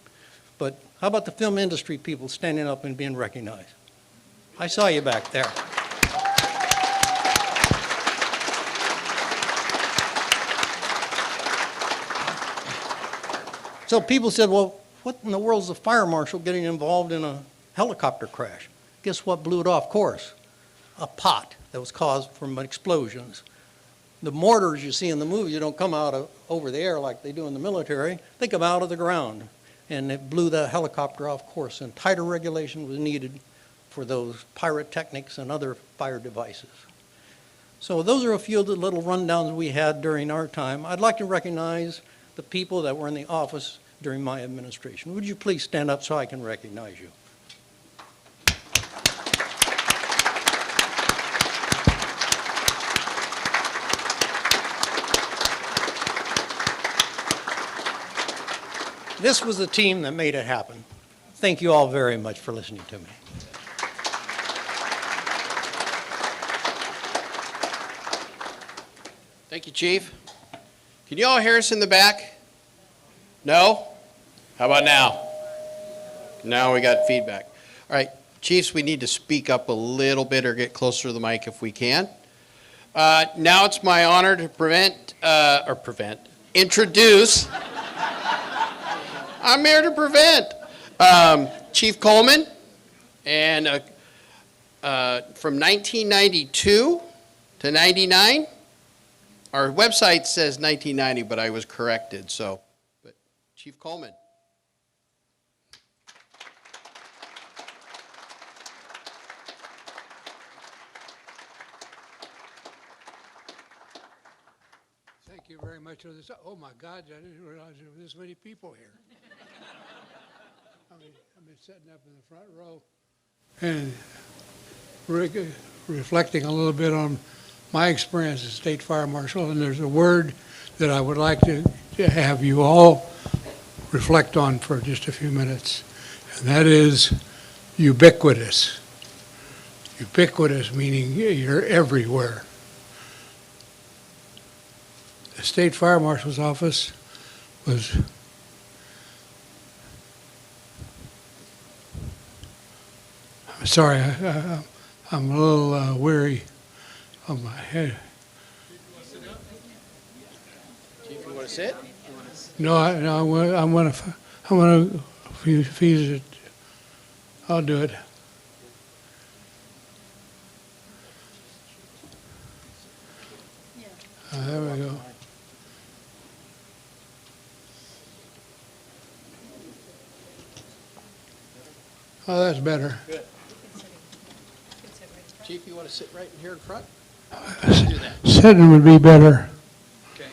but how about the film industry people standing up and being recognized? I saw you back there. So people said, well, what in the world is a fire marshal getting involved in a helicopter crash? Guess what blew it off course? A pot that was caused from explosions. The mortars you see in the movie, don't come out over the air like they do in the military. They come out of the ground. And it blew the helicopter off course. And tighter regulation was needed for those pyrotechnics and other fire devices. So those are a few of the little rundowns we had during our time. I'd like to recognize the people that were in the office during my administration. Would you please stand up so I can recognize you? This was the team that made it happen. Thank you all very much for listening to me. Thank you, Chief. Can you all hear us in the back? No? How about now? Now we got feedback. All right, Chiefs, we need to speak up a little bit or get closer to the mic if we can. Now it's my honor to introduce I'm here to prevent. Chief Coleman, and from 1992 to 99, our website says 1990, but I was corrected, so, but Chief Coleman. Thank you very much for this. Oh my God, I didn't realize there were this many people here. I've been sitting up in the front row and reflecting a little bit on my experience as State Fire Marshal, and there's a word that I would like to have you all reflect on for just a few minutes, and that is ubiquitous. Ubiquitous meaning you're everywhere. The State Fire Marshal's office was sorry, I'm a little weary of my head. Chief, you want to sit? No, I'm going to feed it. I'll do it. There we go. Oh, that's better. Good. Chief, you want to sit right here in front? Let's do that. Sitting would be better. Okay.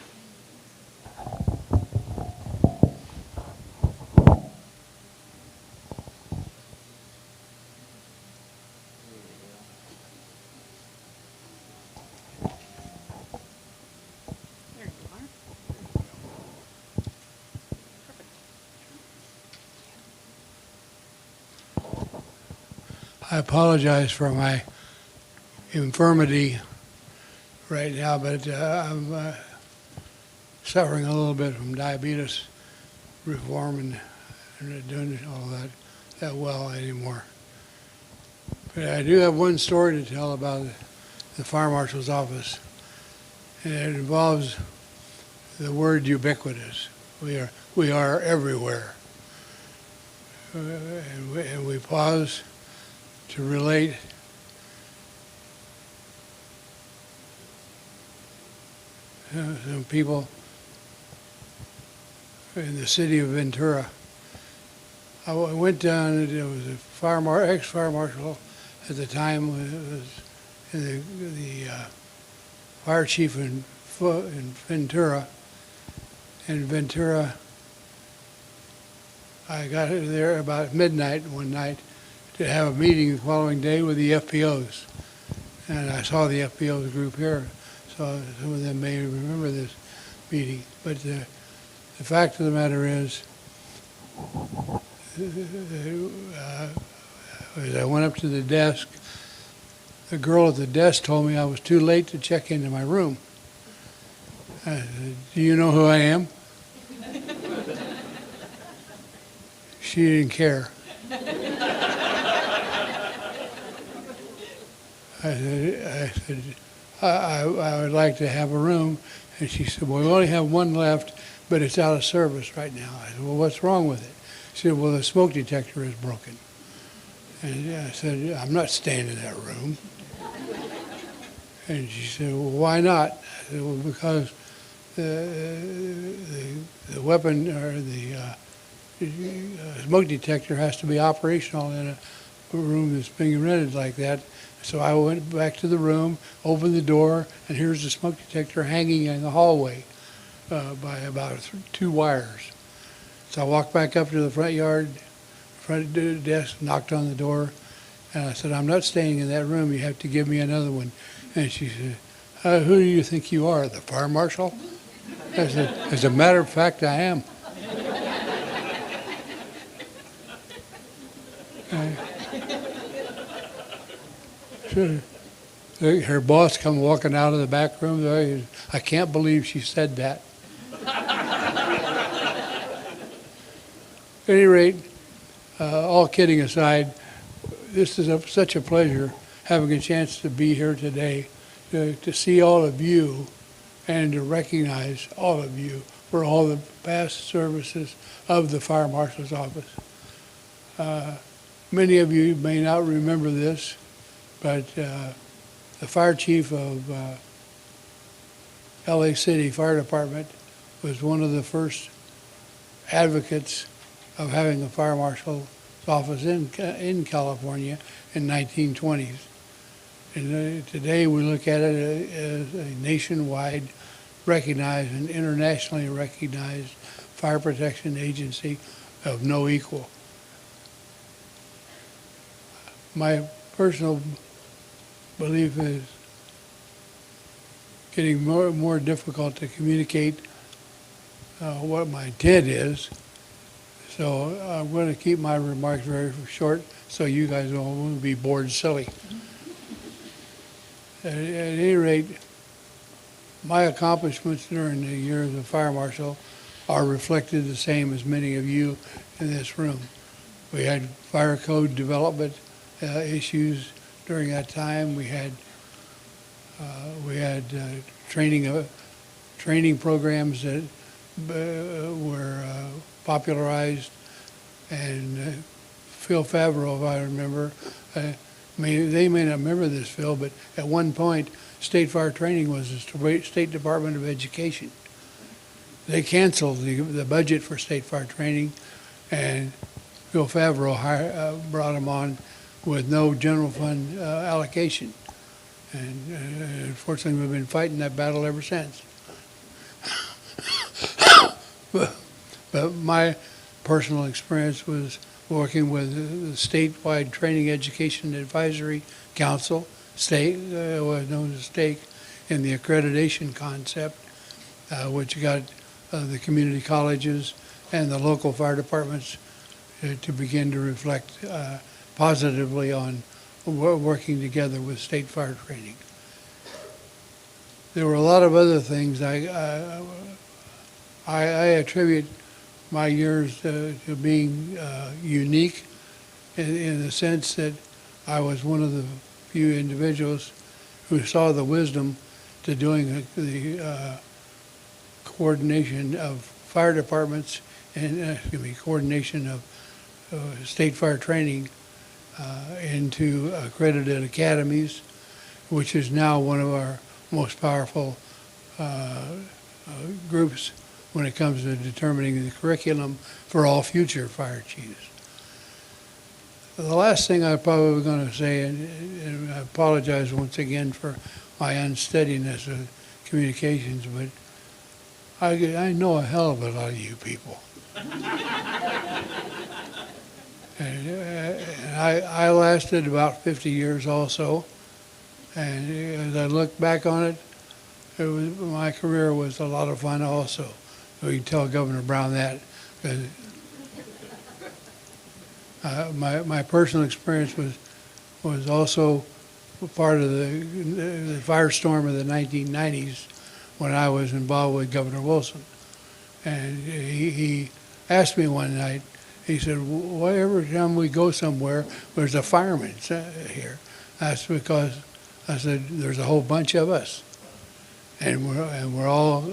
I apologize for my infirmity right now, but I'm suffering a little bit from diabetes reform and not doing all that well anymore. But I do have one story to tell about the fire marshal's office, and it involves the word ubiquitous. We are everywhere. And we pause to relate some people in the city of Ventura. I went down, it was a ex-fire marshal at the time, was the fire chief in Ventura. In Ventura, I got there about midnight one night to have a meeting the following day with the FPOs. And I saw the FPOs group here, so some of them may remember this meeting. But the fact of the matter is, as I went up to the desk, the girl at the desk told me I was too late to check into my room. I said, "Do you know who I am?" She didn't care. I said, I would like to have a room. And she said, "Well, we only have one left, but it's out of service right now." I said, "Well, what's wrong with it?" She said, "Well, the smoke detector is broken." And I said, "I'm not staying in that room." And she said, "Well, why not?" I said, "Well, because the weapon or the smoke detector has to be operational in a room that's being rented like that." So I went back to the room, opened the door, and here's the smoke detector hanging in the hallway by about 2 wires. So I walked back up to the front desk, knocked on the door, and I said, "I'm not staying in that room. You have to give me another one." And she said, "Who do you think you are, the fire marshal?" I said, "As a matter of fact, I am." Her boss come walking out of the back room. "I can't believe she said that." At any rate, all kidding aside, this is such a pleasure having a chance to be here today, to see all of you and to recognize all of you for all the past services of the Fire Marshal's Office. Many of you may not remember this, but the fire chief of LA City Fire Department was one of the first advocates of having a fire marshal's office in California in 1920s. And today we look at it as a nationwide recognized and internationally recognized fire protection agency of no equal. My personal belief is getting more and more difficult to communicate what my intent is. So I'm going to keep my remarks very short so you guys won't be bored silly. At any rate, my accomplishments during the years of fire marshal are reflected the same as many of you in this room. We had fire code development issues during that time. We had training programs that were popularized, and Phil Favreau, if I remember, they may not remember this, Phil, but at one point, state fire training was the State Department of Education. They canceled the budget for state fire training, and Phil Favreau brought him on with no general fund allocation. And unfortunately, we've been fighting that battle ever since. But my personal experience was working with the statewide Training Education Advisory Council, was known as STAKE, in the accreditation concept, which got the community colleges and the local fire departments to begin to reflect positively on working together with State Fire Training. There were a lot of other things. I attribute my years to being unique in the sense that I was one of the few individuals who saw the wisdom to doing the coordination of fire departments and coordination of state fire training into accredited academies, which is now one of our most powerful groups when it comes to determining the curriculum for all future fire chiefs. The last thing I'm probably going to say, and I apologize once again for my unsteadiness of communications, but I know a hell of a lot of you people. And I lasted about 50 years also, and as I look back on it, my career was a lot of fun also. We can tell Governor Brown that. My personal experience was also part of the firestorm of the 1990s when I was involved with Governor Wilson. And he asked me one night, he said, every time we go somewhere, there's a fireman here. That's because I said, there's a whole bunch of us. And we're all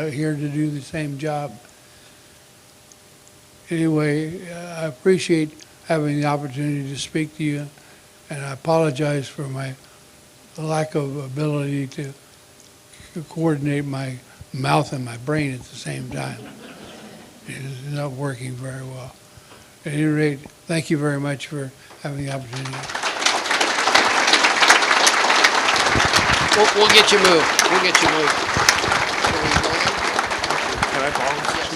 here to do the same job. Anyway, I appreciate having the opportunity to speak to you, and I apologize for my lack of ability to coordinate my mouth and my brain at the same time. It's not working very well. At any rate, thank you very much for having the opportunity. We'll get you moved. We'll get you moved. Can I borrow this,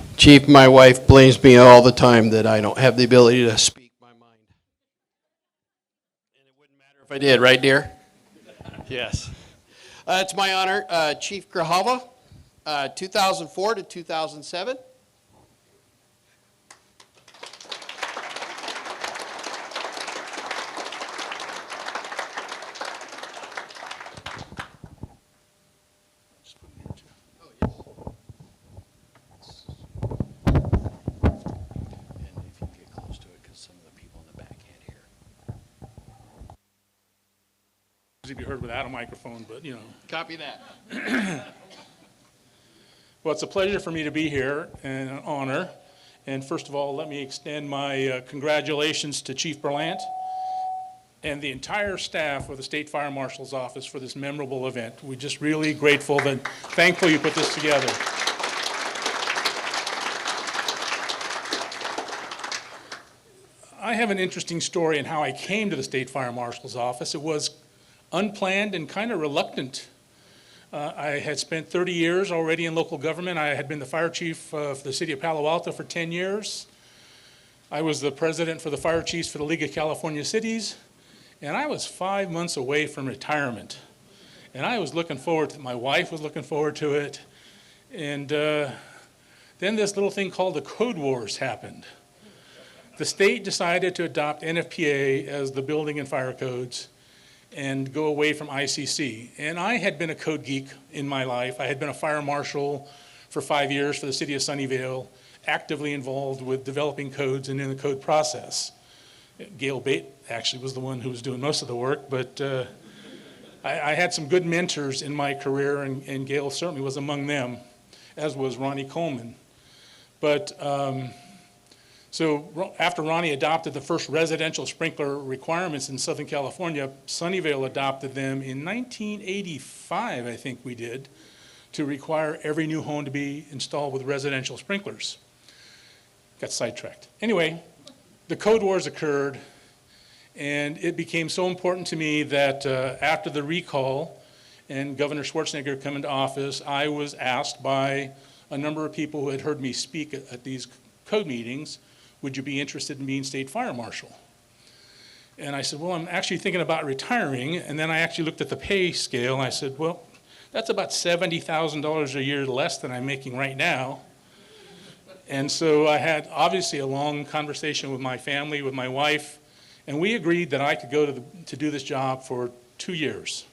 Chief? Chief, my wife blames me all the time that I don't have the ability to speak my mind. And it wouldn't matter if I did, right, dear? Yes. It's my honor, Chief Grahava, 2004 to 2007. Be heard without a microphone, but Copy that. Well, it's a pleasure for me to be here and an honor. And first of all, let me extend my congratulations to Chief Berlant and the entire staff of the State Fire Marshal's Office for this memorable event. We're just really grateful and thankful you put this together. I have an interesting story in how I came to the State Fire Marshal's Office. It was unplanned and kind of reluctant. I had spent 30 years already in local government. I had been the fire chief of the city of Palo Alto for 10 years. I was the president for the fire chiefs for the League of California Cities, and I was 5 months away from retirement. And I was looking forward to it. My wife was looking forward to it. And then this little thing called the Code Wars happened. The state decided to adopt NFPA as the building and fire codes and go away from ICC. And I had been a code geek in my life. I had been a fire marshal for 5 years for the city of Sunnyvale, actively involved with developing codes and in the code process. Gail Bate actually was the one who was doing most of the work, but I had some good mentors in my career, and Gail certainly was among them, as was Ronnie Coleman. But so after Ronnie adopted the first residential sprinkler requirements in Southern California, Sunnyvale adopted them in 1985, I think we did, to require every new home to be installed with residential sprinklers. Got sidetracked. Anyway, the Code Wars occurred, and it became so important to me that after the recall and Governor Schwarzenegger come into office, I was asked by a number of people who had heard me speak at these code meetings, would you be interested in being state fire marshal? And I said, well, I'm actually thinking about retiring. And then I actually looked at the pay scale, and I said, well, that's about $70,000 a year less than I'm making right now. And so I had obviously a long conversation with my family, with my wife, and we agreed that I could go to do this job for 2 years.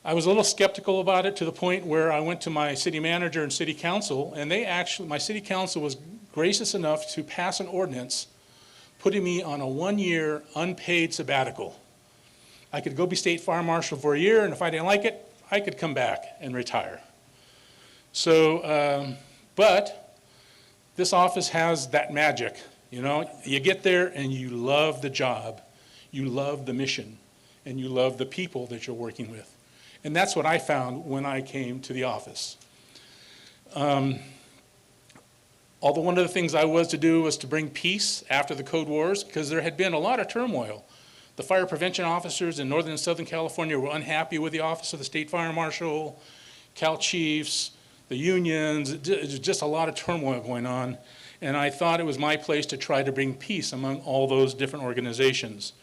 I was a little skeptical about it to the point where I went to my city manager and city council, and my city council was gracious enough to pass an ordinance putting me on a 1-year unpaid sabbatical. I could go be state fire marshal for a year, and if I didn't like it, I could come back and retire. So, but this office has that magic, you know? You get there and you love the job, you love the mission, and you love the people that you're working with. And that's what I found when I came to the office. Although one of the things I was to do was to bring peace after the Code Wars, because there had been a lot of turmoil. The fire prevention officers in Northern and Southern California were unhappy with the office of the state fire marshal, Cal chiefs, the unions, just a lot of turmoil going on. And I thought it was my place to try to bring peace among all those different organizations.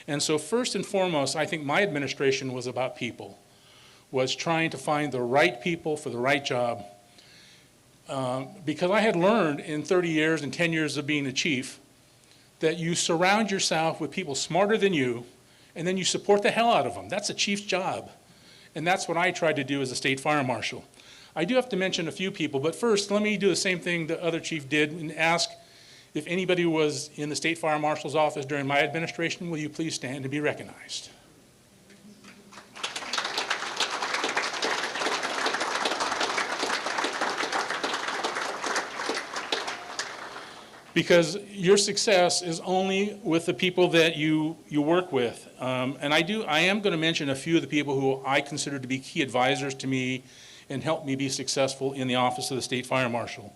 And so first and foremost, I think my administration was about people, was trying to find the right people for the right job. Because I had learned in 30 years and 10 years of being a chief that you surround yourself with people smarter than you, and then you support the hell out of them. That's a chief's job. And that's what I tried to do as a state fire marshal. I do have to mention a few people, but first let me do the same thing the other chief did and ask if anybody was in the state fire marshal's office during my administration, will you please stand and be recognized? Because your success is only with the people that you work with. And I am going to mention a few of the people who I consider to be key advisors to me and helped me be successful in the office of the state fire marshal.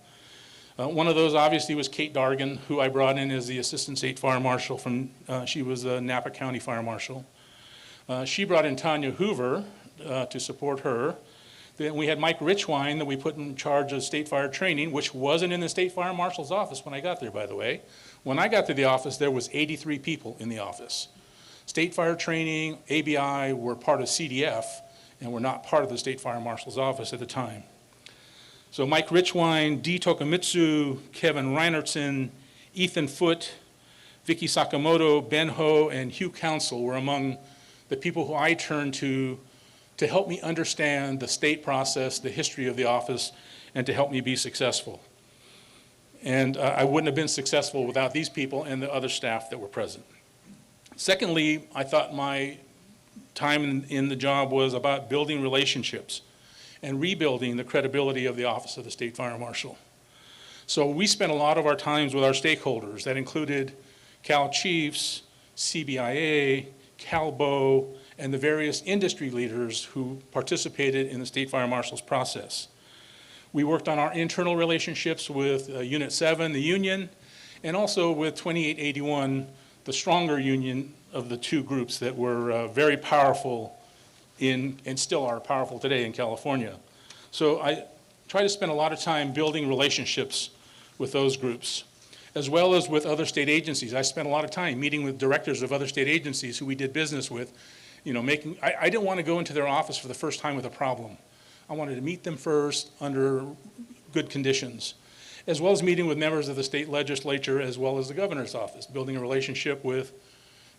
One of those obviously was Kate Dargan, who I brought in as the assistant state fire marshal from, she was a Napa County fire marshal. She brought in Tanya Hoover to support her. Then we had Mike Richwine that we put in charge of state fire training, which wasn't in the state fire marshal's office when I got there, by the way. When I got to the office, there was 83 people in the office. State fire training, ABI were part of CDF and were not part of the state fire marshal's office at the time. So Mike Richwine, Dee Tokamitsu, Kevin Reinertson, Ethan Foote, Vicky Sakamoto, Ben Ho, and Hugh Council were among the people who I turned to help me understand the state process, the history of the office, and to help me be successful. And I wouldn't have been successful without these people and the other staff that were present. Secondly, I thought my time in the job was about building relationships and rebuilding the credibility of the office of the state fire marshal. So we spent a lot of our times with our stakeholders. That included Cal chiefs, CBIA, CalBO, and the various industry leaders who participated in the state fire marshal's process. We worked on our internal relationships with Unit 7, the union, and also with 2881, the stronger union of the two groups that were very powerful and still are powerful today in California. So I try to spend a lot of time building relationships with those groups, as well as with other state agencies. I spent a lot of time meeting with directors of other state agencies who we did business with. You know, I didn't want to go into their office for the first time with a problem. I wanted to meet them first under good conditions, as well as meeting with members of the state legislature as well as the governor's office, building a relationship with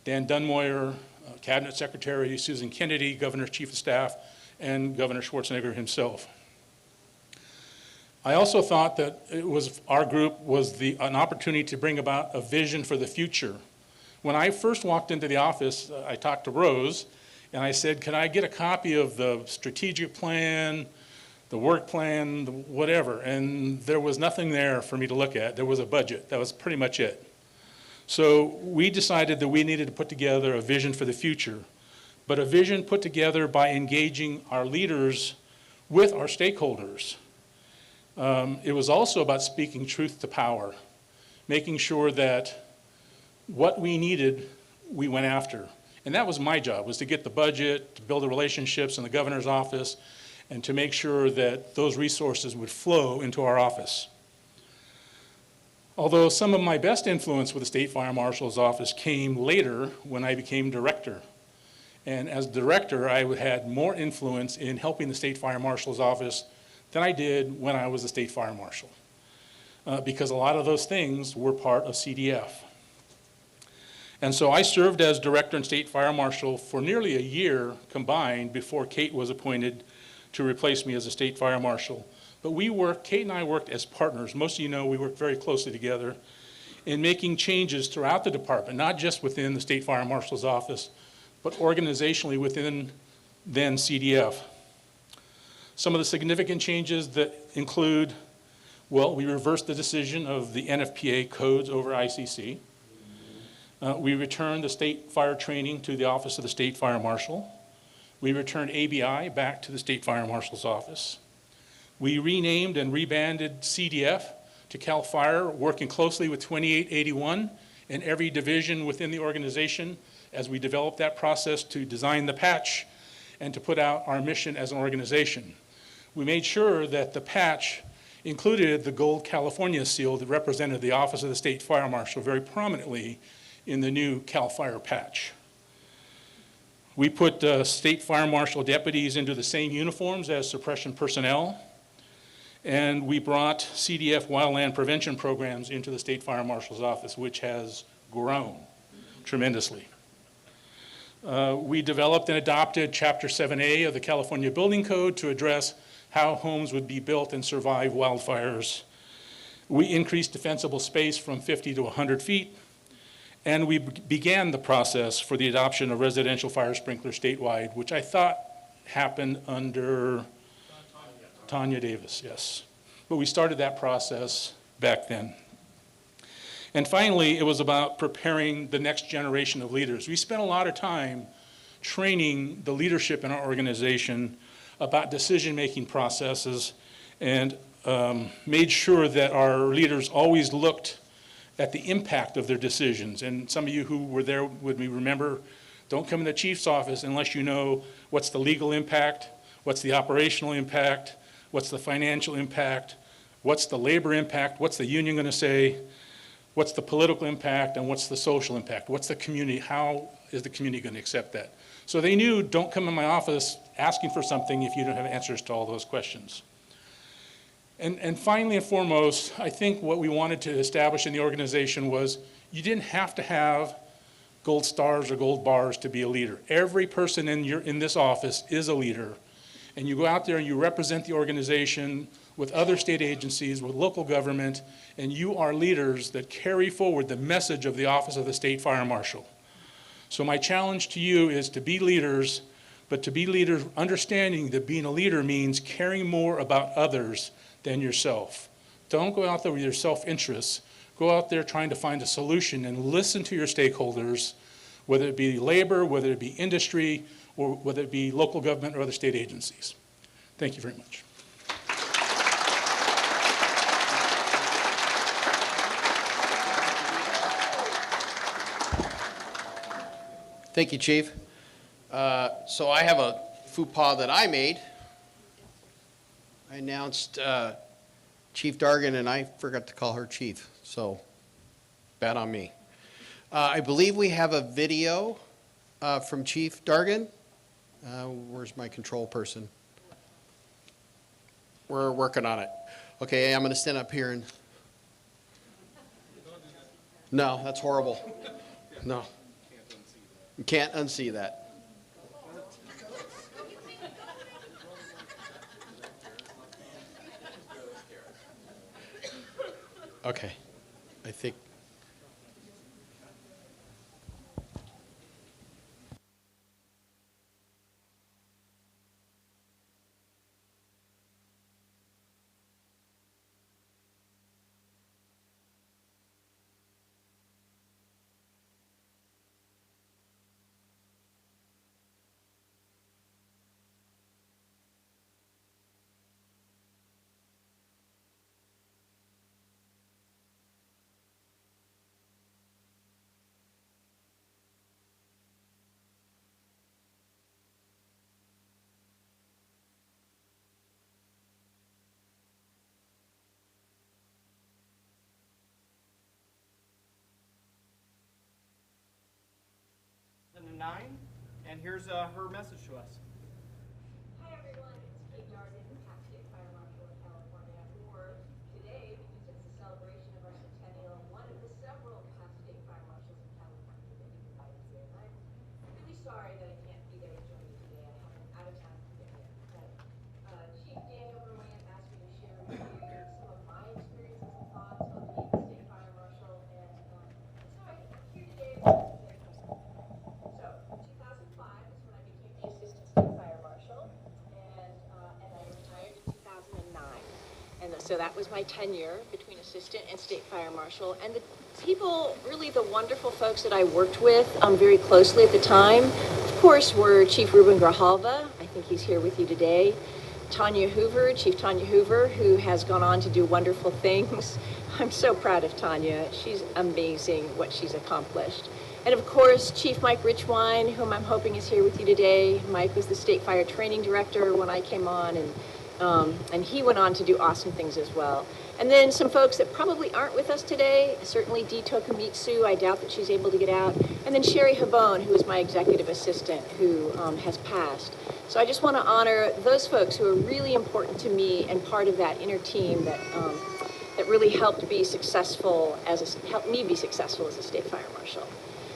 Dan Dunmoyer, Cabinet Secretary Susan Kennedy, Governor's Chief of Staff, and Governor Schwarzenegger himself. I also thought that our group was an opportunity to bring about a vision for the future. When I first walked into the office, I talked to Rose, and I said, can I get a copy of the strategic plan, the work plan, whatever? And there was nothing there for me to look at. There was a budget. That was pretty much it. So we decided that we needed to put together a vision for the future, but a vision put together by engaging our leaders with our stakeholders. It was also about speaking truth to power, making sure that what we needed, we went after. And that was my job, was to get the budget, to build the relationships in the governor's office, and to make sure that those resources would flow into our office. Although some of my best influence with the state fire marshal's office came later when I became director. And as director, I had more influence in helping the state fire marshal's office than I did when I was the state fire marshal. because a lot of those things were part of CDF. And so I served as director and state fire marshal for nearly a year combined before Kate was appointed to replace me as a state fire marshal. But Kate and I worked as partners. Most of you know we worked very closely together in making changes throughout the department, not just within the state fire marshal's office, but organizationally within then CDF. Some of the significant changes that include, well, we reversed the decision of the NFPA codes over ICC. We returned the state fire training to the Office of the State Fire Marshal. We returned ABI back to the State Fire Marshal's office. We renamed and rebranded CDF to CAL FIRE, working closely with 2881 and every division within the organization as we developed that process to design the patch and to put out our mission as an organization. We made sure that the patch included the gold California seal that represented the Office of the State Fire Marshal very prominently in the new CAL FIRE patch. We put state fire marshal deputies into the same uniforms as suppression personnel, and we brought CDF wildland prevention programs into the state fire marshal's office, which has grown tremendously. We developed and adopted Chapter 7A of the California Building Code to address how homes would be built and survive wildfires. We increased defensible space from 50 to 100 feet. And we began the process for the adoption of residential fire sprinkler statewide, which I thought happened under Tanya Davis, yes. But we started that process back then. And finally, it was about preparing the next generation of leaders. We spent a lot of time training the leadership in our organization about decision-making processes and made sure that our leaders always looked at the impact of their decisions. And some of you who were there with me remember, don't come in the chief's office unless you know what's the legal impact, what's the operational impact, what's the financial impact, what's the labor impact, what's the union going to say, what's the political impact, and what's the social impact, what's the community, how is the community going to accept that? So they knew, don't come in my office asking for something if you don't have answers to all those questions. And finally and foremost, I think what we wanted to establish in the organization was you didn't have to have gold stars or gold bars to be a leader. Every person in this office is a leader. And you go out there and you represent the organization with other state agencies, with local government, and you are leaders that carry forward the message of the Office of the State Fire Marshal. So my challenge to you is to be leaders, but to be leaders understanding that being a leader means caring more about others than yourself. Don't go out there with your self-interests. Go out there trying to find a solution and listen to your stakeholders, whether it be labor, whether it be industry, or whether it be local government or other state agencies. Thank you very much. Thank you, Chief. So I have a faux pas that I made. I announced Chief Dargan, and I forgot to call her Chief, so bad on me. I believe we have a video from Chief Dargan. Where's my control person? We're working on it. Okay, I'm going to stand up here and... No, that's horrible. No. You can't unsee that. Okay, I think. And here's her message to us. Hi everyone, it's Kate Dargan, State Fire Marshal of California, or today, because it's a So that was my tenure between assistant and state fire marshal. And the people, really the wonderful folks that I worked with very closely at the time, of course, were Chief Ruben Grijalva. I think he's here with you today. Tanya Hoover, Chief Tanya Hoover, who has gone on to do wonderful things. I'm so proud of Tanya. She's amazing what she's accomplished. And of course, Chief Mike Richwine, whom I'm hoping is here with you today. Mike was the State Fire Training Director when I came on, and he went on to do awesome things as well. And then some folks that probably aren't with us today, certainly Dee Tokamitsu, I doubt that she's able to get out. And then Sherry Habone, who is my executive assistant, who has passed. So I just want to honor those folks who are really important to me and part of that inner team that really helped me be successful as a state fire marshal.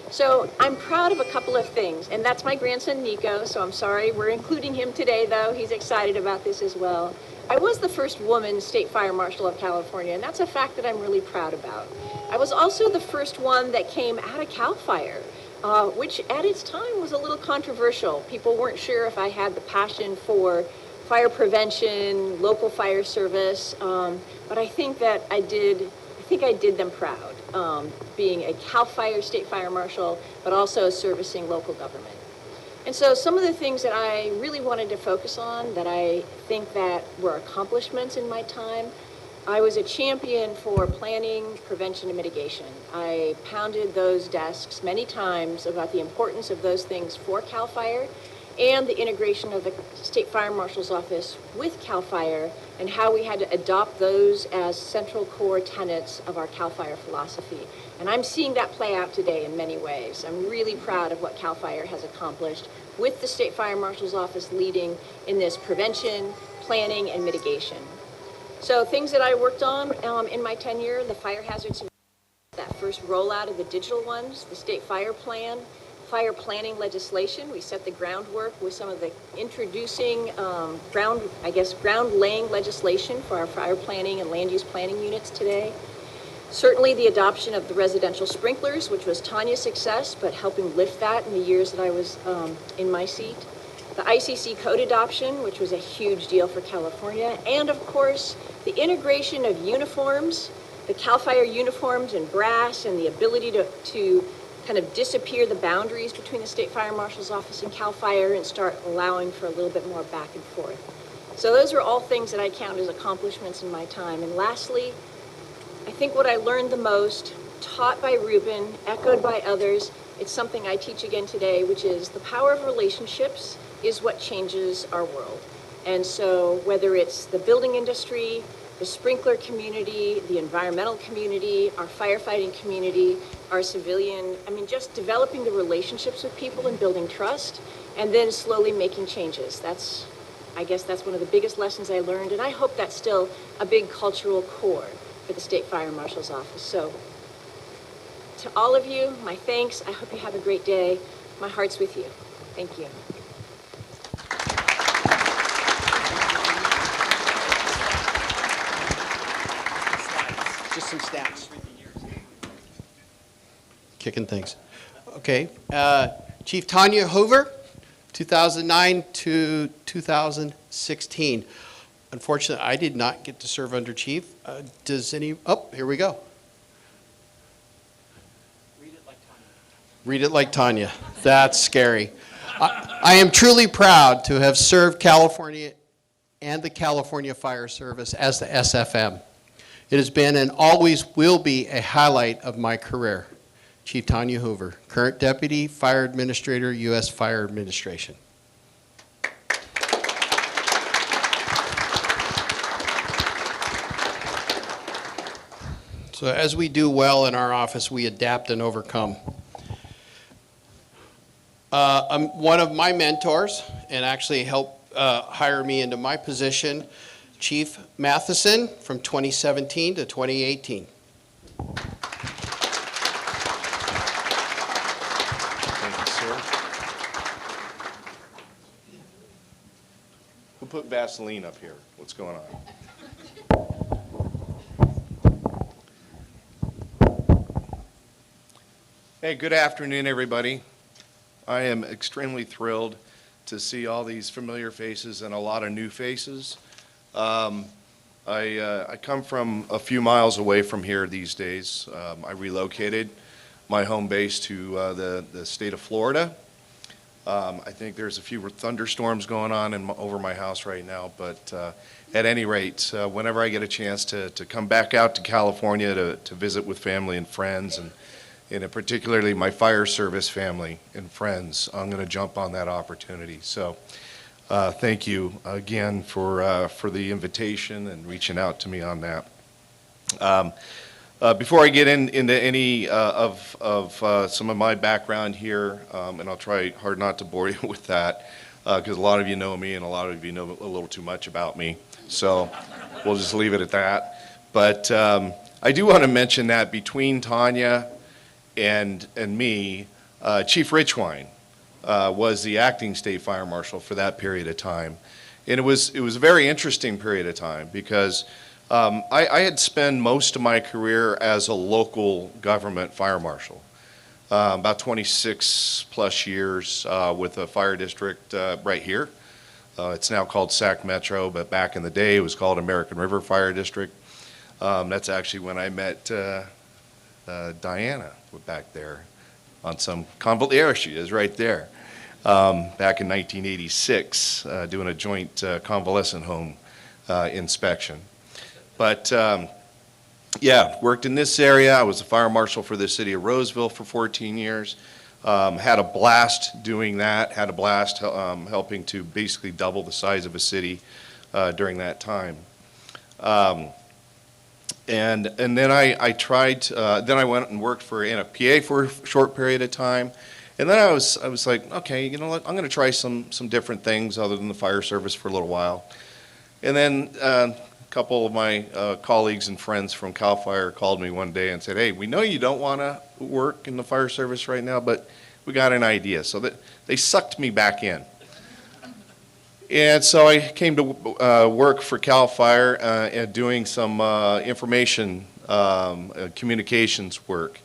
So I'm proud of a couple of things, and that's my grandson Nico, so I'm sorry we're including him today, though. He's excited about this as well. I was the first woman state fire marshal of California, and that's a fact that I'm really proud about. I was also the first one that came out of CAL FIRE, which at its time was a little controversial. People weren't sure if I had the passion for fire prevention, local fire service, but I think that I did them proud, being a CAL FIRE state fire marshal, but also servicing local government. And so some of the things that I really wanted to focus on that I think that were accomplishments in my time, I was a champion for planning, prevention, and mitigation. I pounded those desks many times about the importance of those things for CAL FIRE and the integration of the State Fire Marshal's Office with CAL FIRE and how we had to adopt those as central core tenets of our CAL FIRE philosophy. And I'm seeing that play out today in many ways. I'm really proud of what CAL FIRE has accomplished with the State Fire Marshal's Office leading in this prevention, planning, and mitigation. So things that I worked on in my tenure, the fire hazards, that first rollout of the digital ones, the state fire plan, fire planning legislation. We set the groundwork with some of the introducing ground laying legislation for our fire planning and land use planning units today. Certainly the adoption of the residential sprinklers, which was Tanya's success, but helping lift that in the years that I was in my seat. The ICC code adoption, which was a huge deal for California. And of course, the integration of uniforms, the CAL FIRE uniforms in brass, and the ability to kind of disappear the boundaries between the State Fire Marshal's Office and CAL FIRE and start allowing for a little bit more back and forth. So those are all things that I count as accomplishments in my time. And lastly, I think what I learned the most, taught by Ruben, echoed by others, it's something I teach again today, which is the power of relationships is what changes our world. And so whether it's the building industry, the sprinkler community, the environmental community, our firefighting community, our civilian, just developing the relationships with people and building trust, and then slowly making changes. I guess that's one of the biggest lessons I learned, and I hope that's still a big cultural core for the State Fire Marshal's Office. So to all of you, my thanks. I hope you have a great day. My heart's with you. Thank you. Just some stats. Kicking things. Okay. Chief Tanya Hoover, 2009 to 2016. Unfortunately, I did not get to serve under Chief. Here we go. Read it like Tanya. That's scary. I am truly proud to have served California and the California Fire Service as the SFM. It has been and always will be a highlight of my career. Chief Tanya Hoover, current Deputy Fire Administrator, U.S. Fire Administration. So as we do well in our office, we adapt and overcome. One of my mentors, and actually helped hire me into my position, Chief Matheson, from 2017 to 2018. Thank you, sir. Who put Vaseline up here? What's going on? Hey, good afternoon, everybody. I am extremely thrilled to see all these familiar faces and a lot of new faces. I come from a few miles away from here these days. I relocated my home base to the state of Florida. I think there's a few thunderstorms going on over my house right now, but at any rate, whenever I get a chance to come back out to California to visit with family and friends, and particularly my fire service family and friends, I'm going to jump on that opportunity. So thank you again for the invitation and reaching out to me on that. Before I get into any of some of my background here, and I'll try hard not to bore you with that, because a lot of you know me and a lot of you know a little too much about me. So we'll just leave it at that. But I do want to mention that between Tanya and me, Chief Richwine was the acting state fire marshal for that period of time. And it was a very interesting period of time because I had spent most of my career as a local government fire marshal, about 26 plus years with a fire district right here. It's now called Sac Metro, but back in the day it was called American River Fire District. That's actually when I met Diana back there on some there she is right there. Back in 1986, doing a joint convalescent home inspection. But yeah, worked in this area. I was a fire marshal for the city of Roseville for 14 years. Had a blast doing that, had a blast helping to basically double the size of a city during that time. And then I tried, then I went and worked for NFPA for a short period of time. And then I was like, okay, you know what, I'm going to try some different things other than the fire service for a little while. And then a couple of my colleagues and friends from CAL FIRE called me one day and said, hey, we know you don't want to work in the fire service right now, but we got an idea. So that they sucked me back in. And so I came to work for CAL FIRE and doing some information communications work.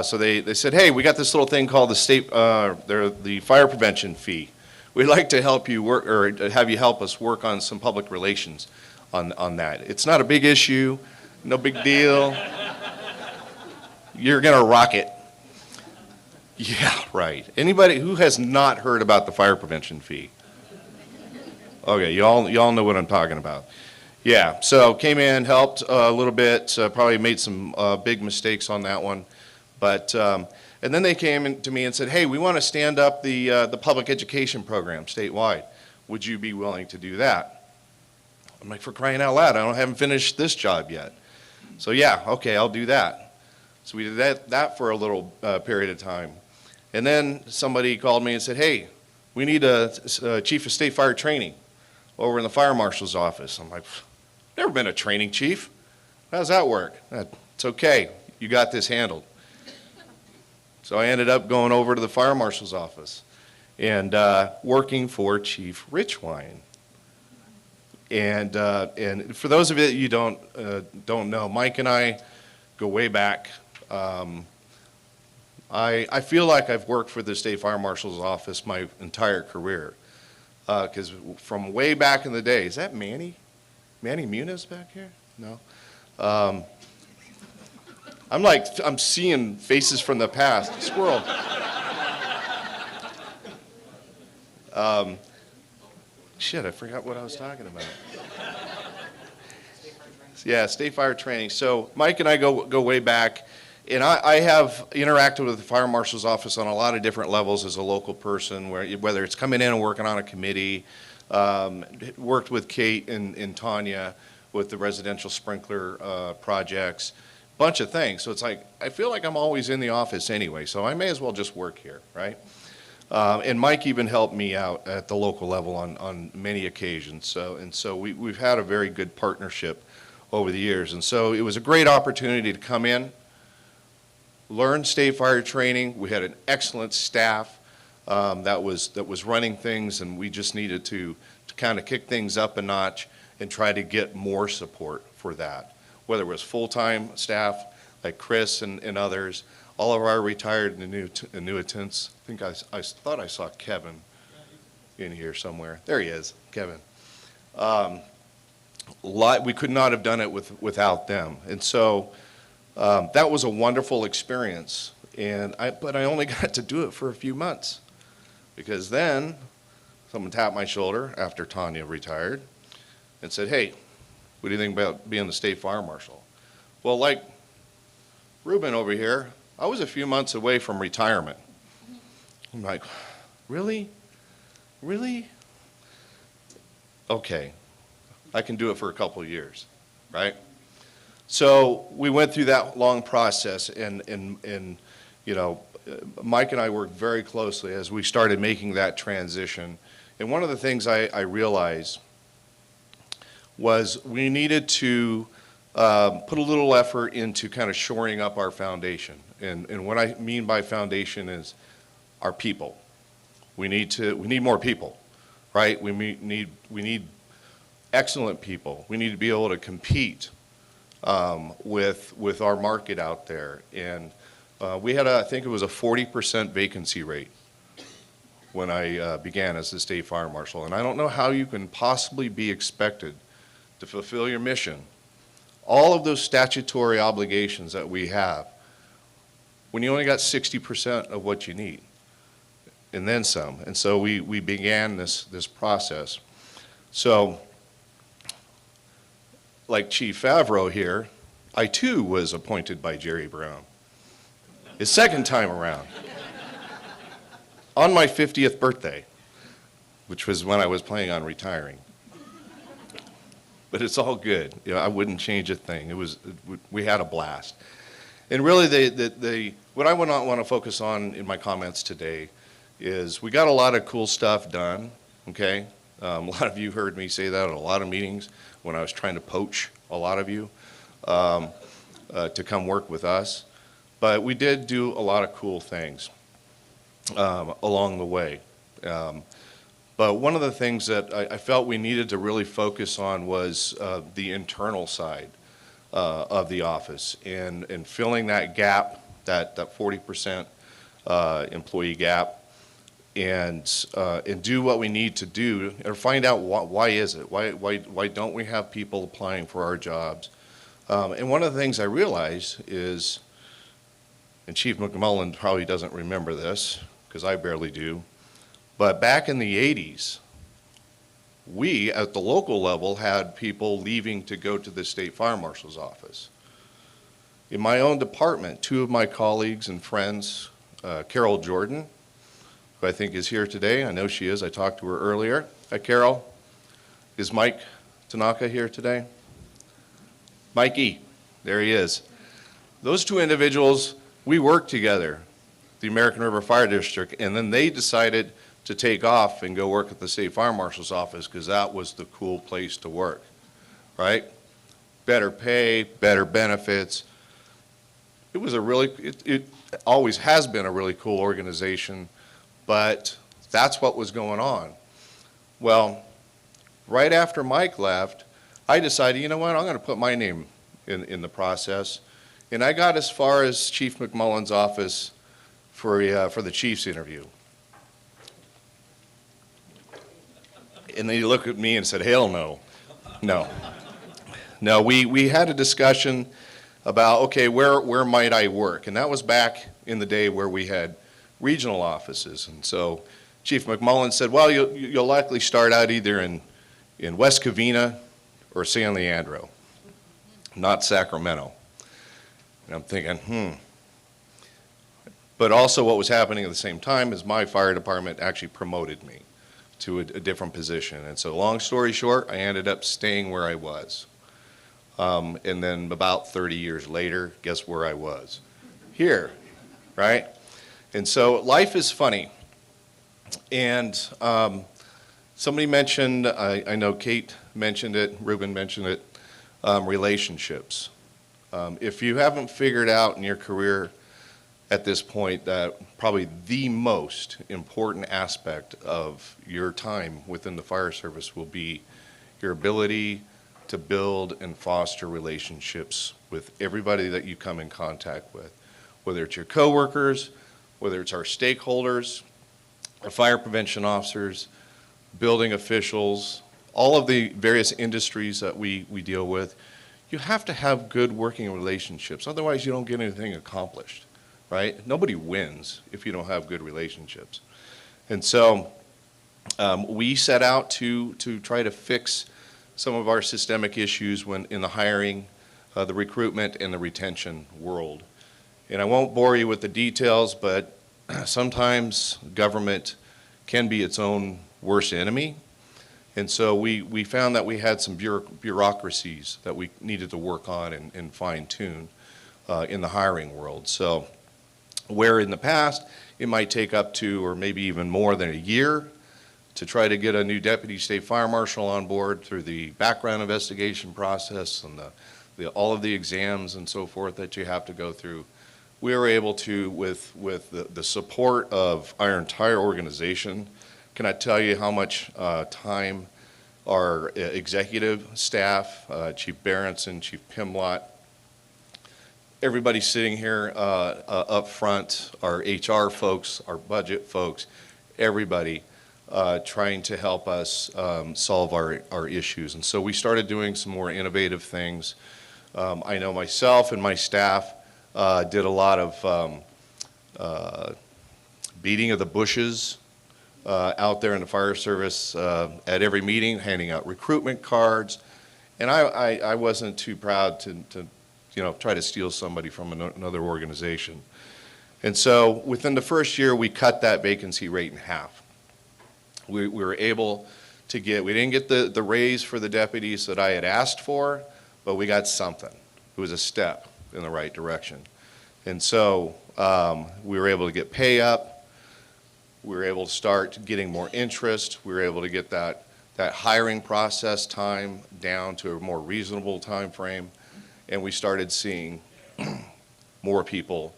So they said, hey, we got this little thing called the fire prevention fee. We'd like to help you work, or have you help us work on some public relations on that. It's not a big issue, no big deal. You're going to rock it. Yeah, right. Anybody who has not heard about the fire prevention fee? Okay, y'all know what I'm talking about. Yeah, so came in, helped a little bit, probably made some big mistakes on that one. But, and then they came to me and said, hey, we want to stand up the public education program statewide. Would you be willing to do that? I'm like, for crying out loud, I haven't finished this job yet. So yeah, okay, I'll do that. So we did that for a little period of time. And then somebody called me and said, hey, we need a chief of state fire training over in the fire marshal's office. I'm like, never been a training chief. How does that work? It's okay, you got this handled. So I ended up going over to the fire marshal's office and working for Chief Richwine. And for those of you that you don't know, Mike and I go way back. I feel like I've worked for the state fire marshal's office my entire career. Because from way back in the day, is that Manny? Manny Muniz back here? No. I'm seeing faces from the past. Squirrel. Shit, I forgot what I was talking about. Yeah, state fire training. So Mike and I go way back, and I have interacted with the fire marshal's office on a lot of different levels as a local person, whether it's coming in and working on a committee, worked with Kate and Tanya with the residential sprinkler projects, bunch of things. So it's like, I feel like I'm always in the office anyway, so I may as well just work here, right? And Mike even helped me out at the local level on many occasions. So we've had a very good partnership over the years. And so it was a great opportunity to come in, learn state fire training. We had an excellent staff that was running things, and we just needed to kind of kick things up a notch and try to get more support for that. Whether it was full-time staff like Chris and others, all of our retired annuitants. I think I thought I saw Kevin in here somewhere. There he is, Kevin. we could not have done it without them. And so that was a wonderful experience. But I only got to do it for a few months, because then someone tapped my shoulder after Tanya retired and said, "Hey, what do you think about being the state fire marshal?" Well, like Ruben over here, I was a few months away from retirement. I'm like, really? Really? Okay, I can do it for a couple of years, right? So we went through that long process, and you know, Mike and I worked very closely as we started making that transition. And one of the things I realized was we needed to put a little effort into kind of shoring up our foundation. And what I mean by foundation is our people. We need more people, right? We need excellent people. We need to be able to compete with our market out there. And we had I think it was a 40% vacancy rate when I began as the state fire marshal. And I don't know how you can possibly be expected to fulfill your mission, all of those statutory obligations that we have, when you only got 60% of what you need, and then some. And so we began this process. So, like Chief Favreau here, I too was appointed by Jerry Brown, his second time around, on my 50th birthday, which was when I was planning on retiring. But it's all good. You know, I wouldn't change a thing. We had a blast. And really, what I would not want to focus on in my comments today is we got a lot of cool stuff done, okay? A lot of you heard me say that at a lot of meetings when I was trying to poach a lot of you to come work with us. But we did do a lot of cool things along the way. But one of the things that I felt we needed to really focus on was the internal side of the office and filling that gap, that 40% employee gap, and do what we need to do, or find out why is it? Why don't we have people applying for our jobs? And one of the things I realized is, and Chief McMullen probably doesn't remember this, because I barely do, but back in the 80s, we, at the local level, had people leaving to go to the state fire marshal's office. In my own department, two of my colleagues and friends, Carol Jordan, who I think is here today. I know she is. I talked to her earlier. Hi, Carol. Is Mike Tanaka here today? Mikey, there he is. Those two individuals, we worked together, the American River Fire District, and then they decided to take off and go work at the state fire marshal's office because that was the cool place to work, right? Better pay, better benefits. It was it always has been a really cool organization, but that's what was going on. Well, right after Mike left, I decided, you know what, I'm going to put my name in the process. And I got as far as Chief McMullen's office for the chief's interview. And then he looked at me and said, hell no. No, we had a discussion about, okay, where might I work? And that was back in the day where we had regional offices. And so Chief McMullen said, well, you'll likely start out either in West Covina or San Leandro, not Sacramento. And I'm thinking, But also what was happening at the same time is my fire department actually promoted me to a different position. And so long story short, I ended up staying where I was. And then about 30 years later, guess where I was? Here, right? And so life is funny. And somebody mentioned, I know Kate mentioned it, Ruben mentioned it, relationships. If you haven't figured out in your career at this point that probably the most important aspect of your time within the fire service will be your ability to build and foster relationships with everybody that you come in contact with, whether it's your coworkers, whether it's our stakeholders, our fire prevention officers, building officials, all of the various industries that we deal with, you have to have good working relationships. Otherwise, you don't get anything accomplished, right? Nobody wins if you don't have good relationships. And so we set out to try to fix some of our systemic issues when in the hiring, the recruitment, and the retention world. And I won't bore you with the details, but sometimes government can be its own worst enemy. And so we found that we had some bureaucracies that we needed to work on and fine-tune in the hiring world. So where in the past it might take up to, or maybe even more than a year, to try to get a new deputy state fire marshal on board through the background investigation process and all of the exams and so forth that you have to go through, we were able to, with the support of our entire organization, cannot tell you how much time our executive staff, Chief Berenson, Chief Pimlott, everybody sitting here up front, our HR folks, our budget folks, everybody trying to help us solve our issues. And so we started doing some more innovative things. I know myself and my staff did a lot of beating of the bushes out there in the fire service at every meeting, handing out recruitment cards. And I wasn't too proud to try to steal somebody from another organization. And so within the first year, we cut that vacancy rate in half. We were able to we didn't get the raise for the deputies that I had asked for, but we got something. It was a step in the right direction. And so we were able to get pay up. We were able to start getting more interest. We were able to get that hiring process time down to a more reasonable time frame. And we started seeing more people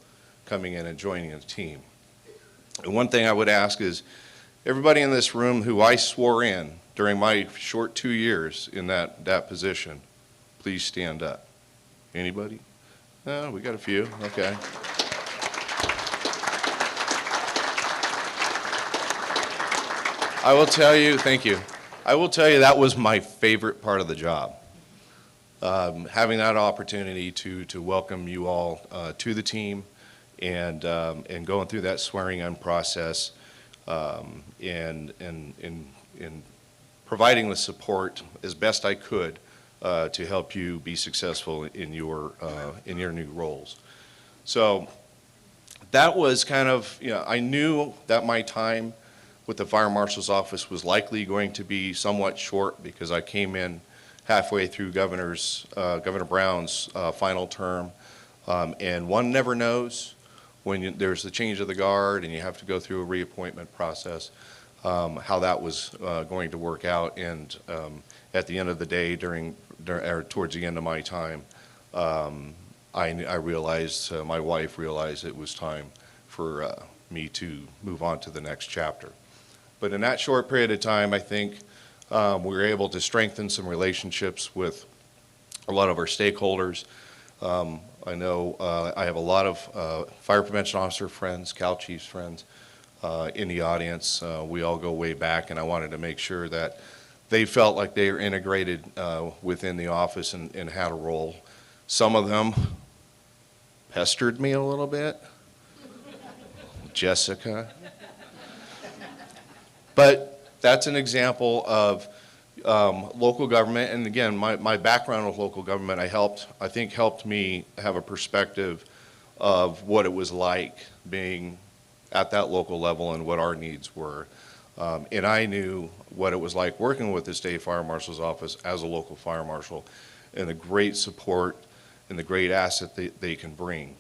coming in and joining the team. And one thing I would ask is, everybody in this room who I swore in during my short 2 years in that position, please stand up. Anybody? No, we got a few, okay. I will tell you, thank you. I will tell you that was my favorite part of the job. Having that opportunity to welcome you all to the team and going through that swearing-in process and providing the support as best I could to help you be successful in your new roles. So that was kind of, I knew that my time with the fire marshal's office was likely going to be somewhat short because I came in halfway through Governor Brown's final term, and one never knows when there's the change of the guard and you have to go through a reappointment process, how that was going to work out. And at the end of the day, or towards the end of my time, I realized, my wife realized it was time for me to move on to the next chapter. But in that short period of time, I think we were able to strengthen some relationships with a lot of our stakeholders. I know I have a lot of fire prevention officer friends, Cal Chiefs friends in the audience. We all go way back, and I wanted to make sure that they felt like they were integrated within the office and had a role. Some of them pestered me a little bit. Jessica. But that's an example of local government, and again, my background with local government, I think helped me have a perspective of what it was like being at that local level and what our needs were. And I knew what it was like working with the State Fire Marshal's Office as a local fire marshal and the great support and the great asset they can bring.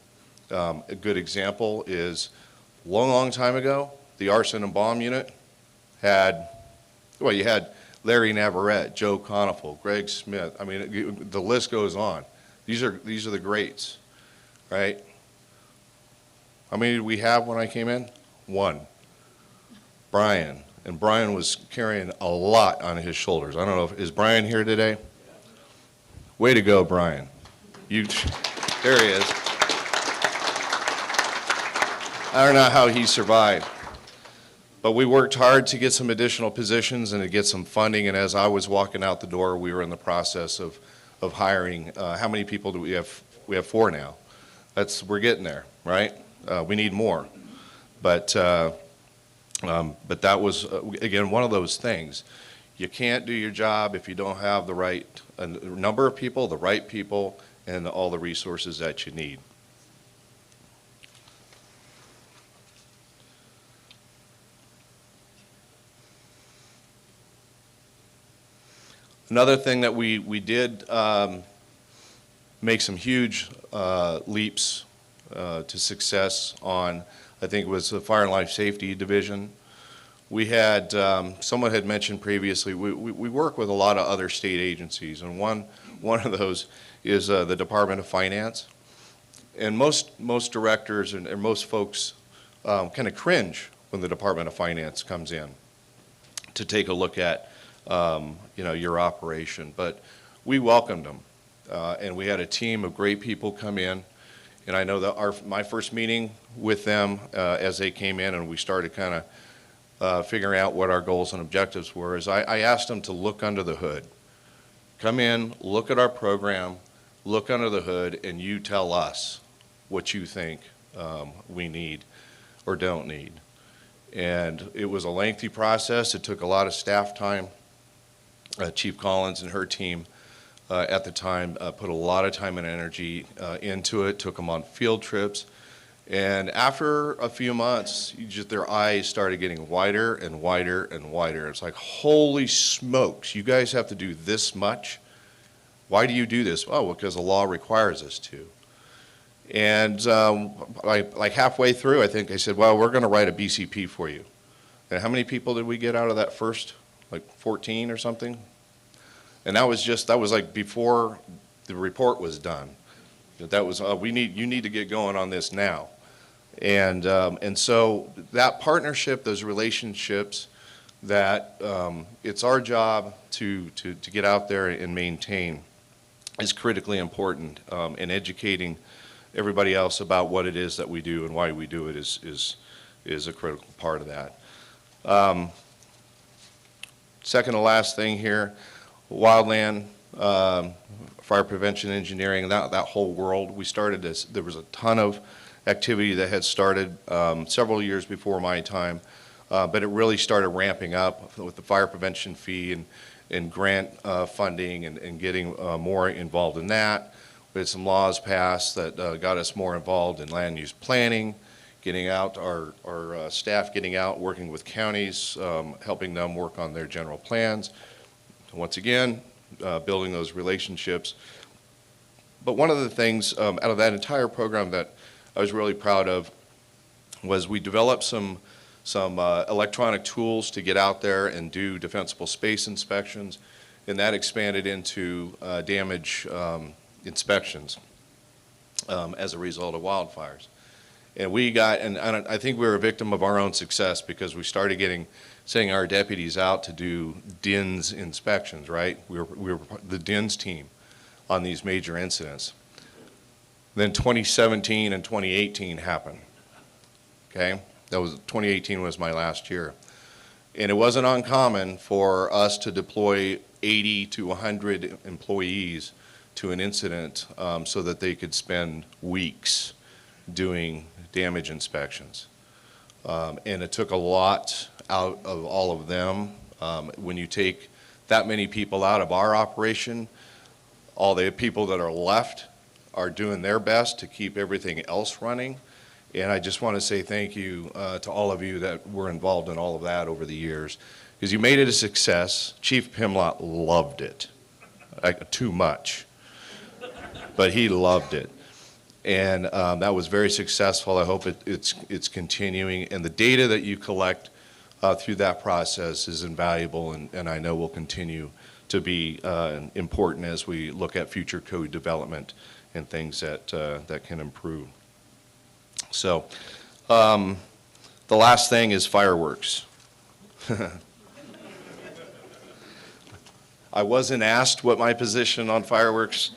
A good example is a long time ago, the arson and bomb unit you had Larry Navarrete, Joe Conifel, Greg Smith. I mean, the list goes on. These are the greats, right? How many did we have when I came in? One. Brian. And Brian was carrying a lot on his shoulders. I don't know is Brian here today? Way to go, Brian. There he is. I don't know how he survived. But we worked hard to get some additional positions and to get some funding, and as I was walking out the door, we were in the process of hiring. How many people do we have? We have 4 now. We're getting there, right? We need more. But that was, again, one of those things. You can't do your job if you don't have the right number of people, the right people, and all the resources that you need. Another thing that we did make some huge leaps to success on, I think it was the Fire and Life Safety Division. We had, someone had mentioned previously, we work with a lot of other state agencies, and one of those is the Department of Finance. And most directors and most folks kind of cringe when the Department of Finance comes in to take a look at your operation. But we welcomed them, and we had a team of great people come in. And I know that my first meeting with them as they came in and we started kind of figuring out what our goals and objectives were, is I asked them to look under the hood. Come in, look at our program, look under the hood, and you tell us what you think we need or don't need. And it was a lengthy process. It took a lot of staff time. Chief Collins and her team at the time put a lot of time and energy into it, took them on field trips. And after a few months, their eyes started getting wider and wider and wider. It's like, holy smokes, you guys have to do this much? Why do you do this? Oh, because the law requires us to. And like halfway through, I think I said, well, we're going to write a BCP for you. And how many people did we get out of that first? Like 14 or something? And that was like before the report was done. That was, you need to get going on this now. And so that partnership, those relationships, that it's our job to get out there and maintain is critically important. And educating everybody else about what it is that we do and why we do it is a critical part of that. Second to last thing here, wildland, fire prevention engineering, that whole world. We started this, there was a ton of activity that had started several years before my time, but it really started ramping up with the fire prevention fee and grant funding and getting more involved in that. We had some laws passed that got us more involved in land use planning, getting out, our staff getting out, working with counties, helping them work on their general plans. Once again, building those relationships. But one of the things out of that entire program that I was really proud of was we developed some electronic tools to get out there and do defensible space inspections, and that expanded into damage inspections as a result of wildfires. And I think we were a victim of our own success because we started sending our deputies out to do DINS inspections, right? We were the DINS team on these major incidents. Then 2017 and 2018 happened, okay? 2018 was my last year. And it wasn't uncommon for us to deploy 80 to 100 employees to an incident so that they could spend weeks doing damage inspections. And it took a lot out of all of them. When you take that many people out of our operation, all the people that are left are doing their best to keep everything else running. And I just want to say thank you to all of you that were involved in all of that over the years, because you made it a success. Chief Pimlott loved it, too much, but he loved it. And that was very successful. I hope it's continuing. And the data that you collect through that process is invaluable, and I know will continue to be important as we look at future code development and things that can improve. So the last thing is fireworks. I wasn't asked what my position on fireworks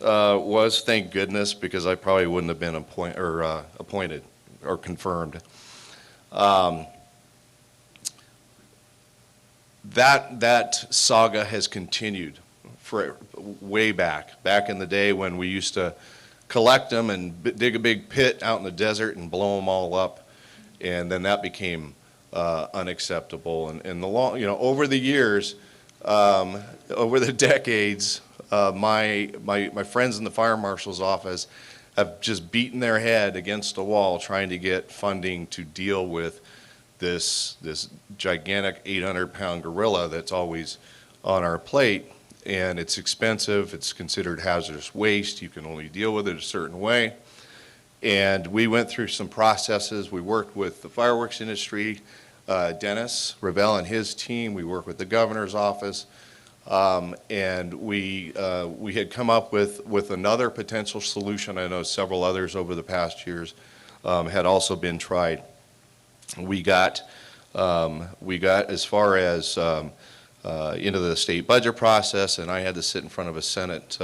was, thank goodness, because I probably wouldn't have been appointed or confirmed. that saga has continued for way back in the day when we used to collect them and dig a big pit out in the desert and blow them all up, and then that became unacceptable. And over the years, over the decades, my friends in the fire marshal's office have just beaten their head against the wall trying to get funding to deal with this gigantic 800-pound gorilla that's always on our plate. And it's expensive, it's considered hazardous waste, you can only deal with it a certain way. And we went through some processes. We worked with the fireworks industry, Dennis Ravel and his team. We worked with the governor's office. And we had come up with another potential solution. I know several others over the past years had also been tried. We got as far as into the state budget process, and I had to sit in front of a Senate,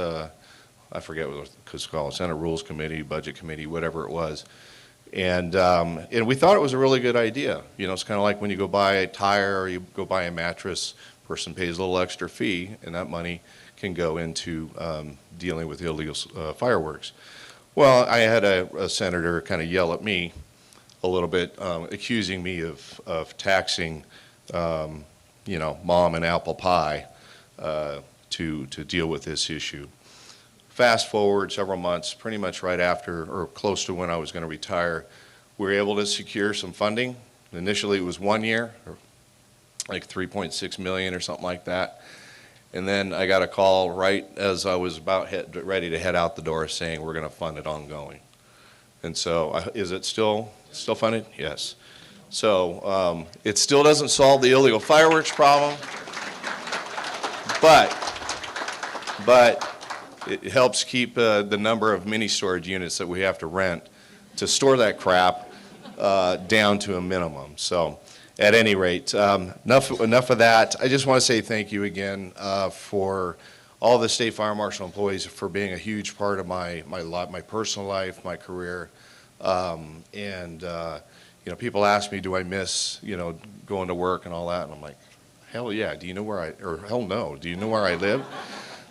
I forget what it was called, Senate Rules Committee, Budget Committee, whatever it was. And we thought it was a really good idea. It's kind of like when you go buy a tire or you go buy a mattress, person pays a little extra fee, and that money can go into dealing with illegal fireworks. Well, I had a senator kind of yell at me a little bit, accusing me of taxing, mom and apple pie to deal with this issue. Fast forward several months, pretty much right after or close to when I was going to retire, we were able to secure some funding. Initially, it was 1 year, or like $3.6 million or something like that. And then I got a call right as I was about ready to head out the door saying we're going to fund it ongoing. And so is it still funded? Yes. So it still doesn't solve the illegal fireworks problem, but it helps keep the number of mini storage units that we have to rent to store that crap down to a minimum. So at any rate, enough of that. I just want to say thank you again for all the State Fire Marshal employees for being a huge part of my personal life, my career. People ask me, do I miss, going to work and all that? And I'm like, hell yeah. Do you know where or hell no. Do you know where I live?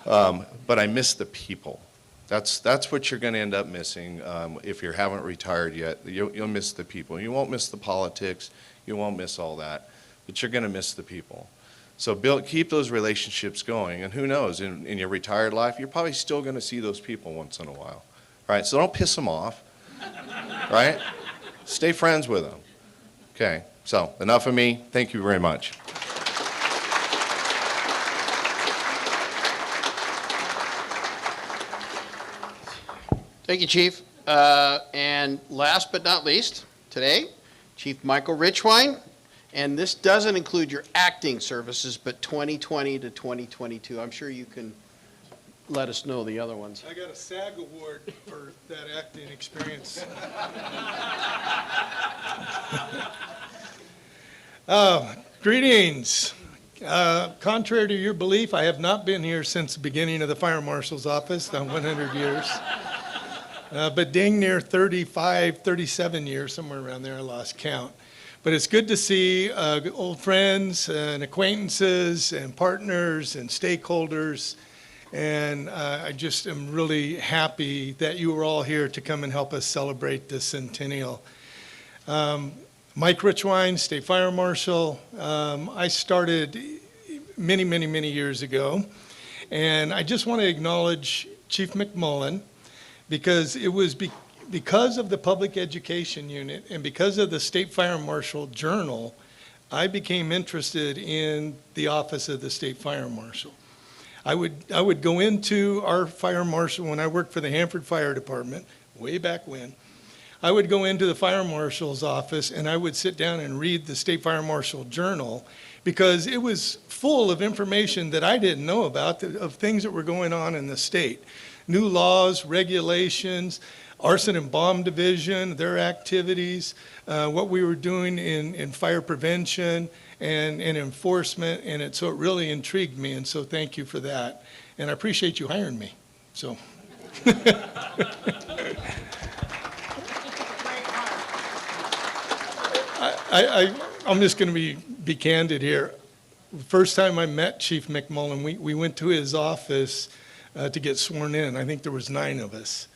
But I miss the people. That's what you're going to end up missing if you haven't retired yet. You'll miss the people. You won't miss the politics. You won't miss all that. But you're going to miss the people. So keep those relationships going. And who knows, in your retired life, you're probably still going to see those people once in a while. All right, so don't piss them off. Right? Stay friends with them. Okay, so enough of me. Thank you very much. Thank you, Chief. And last but not least, today, Chief Michael Richwine. And this doesn't include your acting services, but 2020 to 2022. I'm sure you can let us know the other ones. I got a SAG award for that acting experience. Greetings. Contrary to your belief, I have not been here since the beginning of the Fire Marshal's office, 100 years. But dang near 35, 37 years, somewhere around there, I lost count. But it's good to see old friends and acquaintances and partners and stakeholders. And I just am really happy that you were all here to come and help us celebrate the Centennial. Mike Richwine, State Fire Marshal. I started many years ago. And I just want to acknowledge Chief McMullen, because it was because of the Public Education Unit and because of the State Fire Marshal Journal, I became interested in the office of the State Fire Marshal. I would go into our fire marshal when I worked for the Hanford Fire Department, way back when. I would go into the fire marshal's office and I would sit down and read the State Fire Marshal Journal, because it was full of information that I didn't know about, of things that were going on in the state. New laws, regulations, Arson and Bomb Division, their activities, what we were doing in fire prevention and enforcement, and so it really intrigued me, and so thank you for that. And I appreciate you hiring me, so. I'm just going to be candid here. first time I met Chief McMullen, we went to his office to get sworn in. I think there was 9 of us.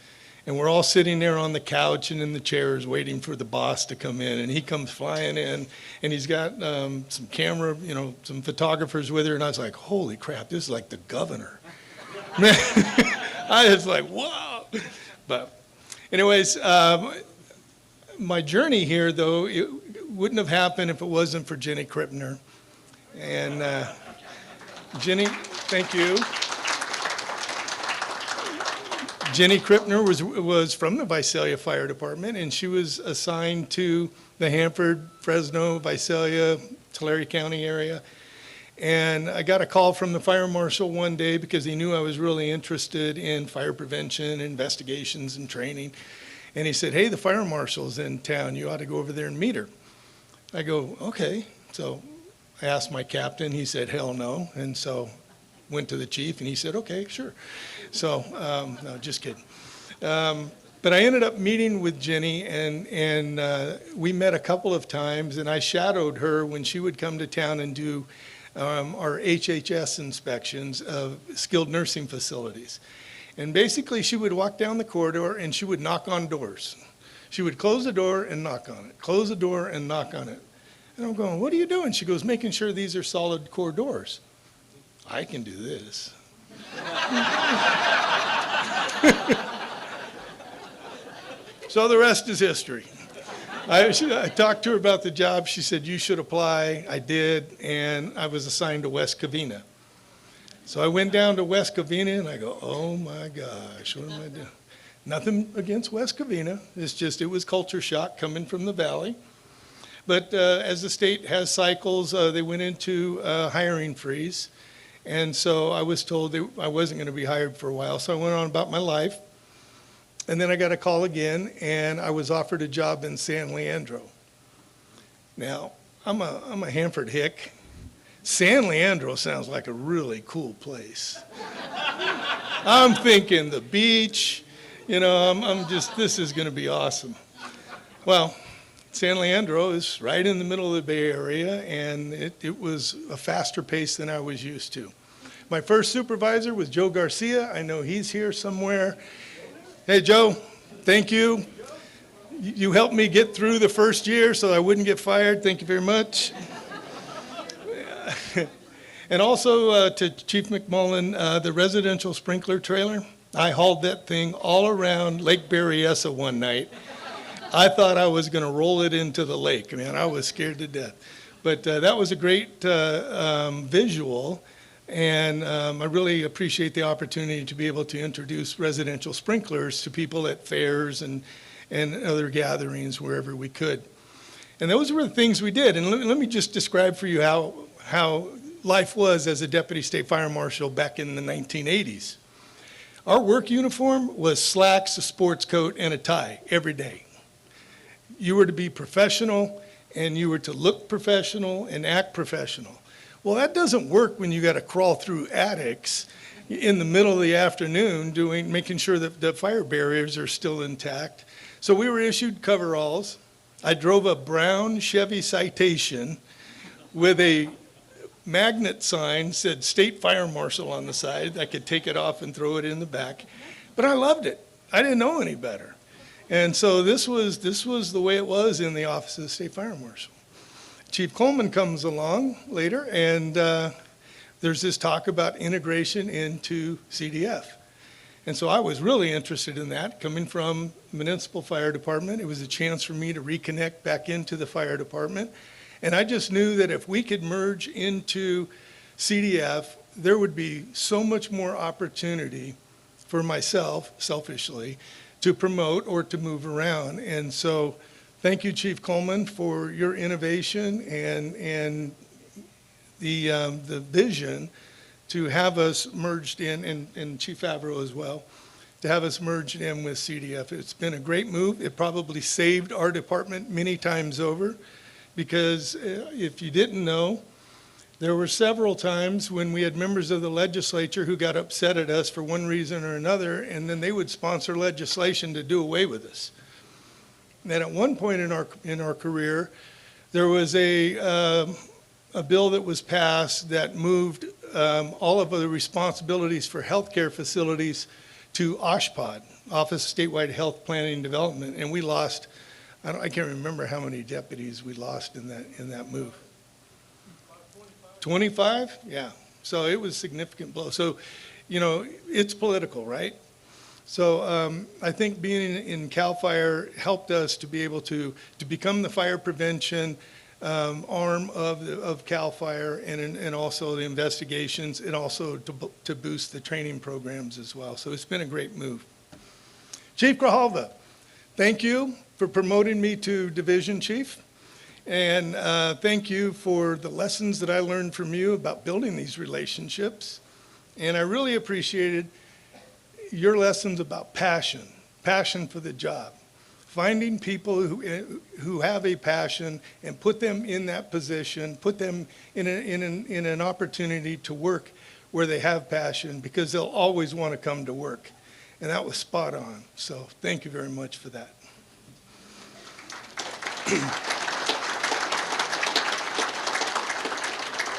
And we're all sitting there on the couch and in the chairs waiting for the boss to come in. And he comes flying in, and he's got some camera, some photographers with her. And I was like, holy crap, this is like the governor. Man, I was like, wow. But anyways, my journey here, though, it wouldn't have happened if it wasn't for Jenny Krippner. And Jenny, thank you. Jenny Krippner was from the Visalia Fire Department, and she was assigned to the Hanford, Fresno, Visalia, Tulare County area. And I got a call from the fire marshal one day because he knew I was really interested in fire prevention, investigations, and training. And he said, hey, the fire marshal's in town. You ought to go over there and meet her. I go, okay. So I asked my captain. He said, hell no. And so went to the chief, and he said, okay, sure. So, no, just kidding. But I ended up meeting with Jenny, and we met a couple of times, and I shadowed her when she would come to town and do our HHS inspections of skilled nursing facilities. And basically, she would walk down the corridor, and she would knock on doors. She would close the door and knock on it, close the door and knock on it. And I'm going, what are you doing? She goes, making sure these are solid core doors. I can do this. So the rest is history. I talked to her about the job. She said, you should apply. I did, and I was assigned to West Covina. So I went down to West Covina, and I go, oh my gosh, what am I doing? Nothing against West Covina. It's just it was culture shock coming from the valley. But as the state has cycles, they went into hiring freeze. And so I was told that I wasn't going to be hired for a while, so I went on about my life. And then I got a call again, and I was offered a job in San Leandro. Now, I'm a Hanford hick. San Leandro sounds like a really cool place. I'm thinking the beach, I'm just, this is going to be awesome. Well, San Leandro is right in the middle of the Bay Area, and it was a faster pace than I was used to. My first supervisor was Joe Garcia. I know he's here somewhere. Hey, Joe, thank you. You helped me get through the first year so I wouldn't get fired. Thank you very much. And also to Chief McMullen, the residential sprinkler trailer. I hauled that thing all around Lake Berryessa one night. I thought I was going to roll it into the lake. Man, I was scared to death. But that was a great visual, and I really appreciate the opportunity to be able to introduce residential sprinklers to people at fairs and other gatherings wherever we could. And those were the things we did. And let me just describe for you how life was as a deputy state fire marshal back in the 1980s. Our work uniform was slacks, a sports coat, and a tie every day. You were to be professional, and you were to look professional and act professional. Well, that doesn't work when you got to crawl through attics in the middle of the afternoon making sure that the fire barriers are still intact. So we were issued coveralls. I drove a brown Chevy Citation with a magnet sign, said State Fire Marshal on the side. I could take it off and throw it in the back. But I loved it. I didn't know any better. And so this was the way it was in the office of the State Fire Marshal. Chief Coleman comes along later, and there's this talk about integration into CDF. And so I was really interested in that. Coming from municipal fire department, it was a chance for me to reconnect back into the fire department. And I just knew that if we could merge into CDF, there would be so much more opportunity for myself, selfishly, to promote or to move around. And so thank you, Chief Coleman, for your innovation and the vision to have us merged in, and Chief Favreau as well, to have us merged in with CDF. It's been a great move. It probably saved our department many times over, because if you didn't know, there were several times when we had members of the legislature who got upset at us for one reason or another, and then they would sponsor legislation to do away with us. And at one point in our career, there was a a bill that was passed that moved all of the responsibilities for healthcare facilities to OSHPD, Office of Statewide Health Planning and Development, and we lost, I can't remember how many deputies we lost in that move. 25? Yeah. So it was a significant blow. So, you know, it's political, right? So I think being in CAL FIRE helped us to be able to become the fire prevention arm of CAL FIRE and also the investigations, and also to boost the training programs as well. So it's been a great move. Chief Grijalva, thank you for promoting me to Division Chief. And thank you for the lessons that I learned from you about building these relationships. And I really appreciated your lessons about passion for the job. Finding people who have a passion and put them in that position, put them in an opportunity to work where they have passion, because they'll always want to come to work. And that was spot on. So thank you very much for that.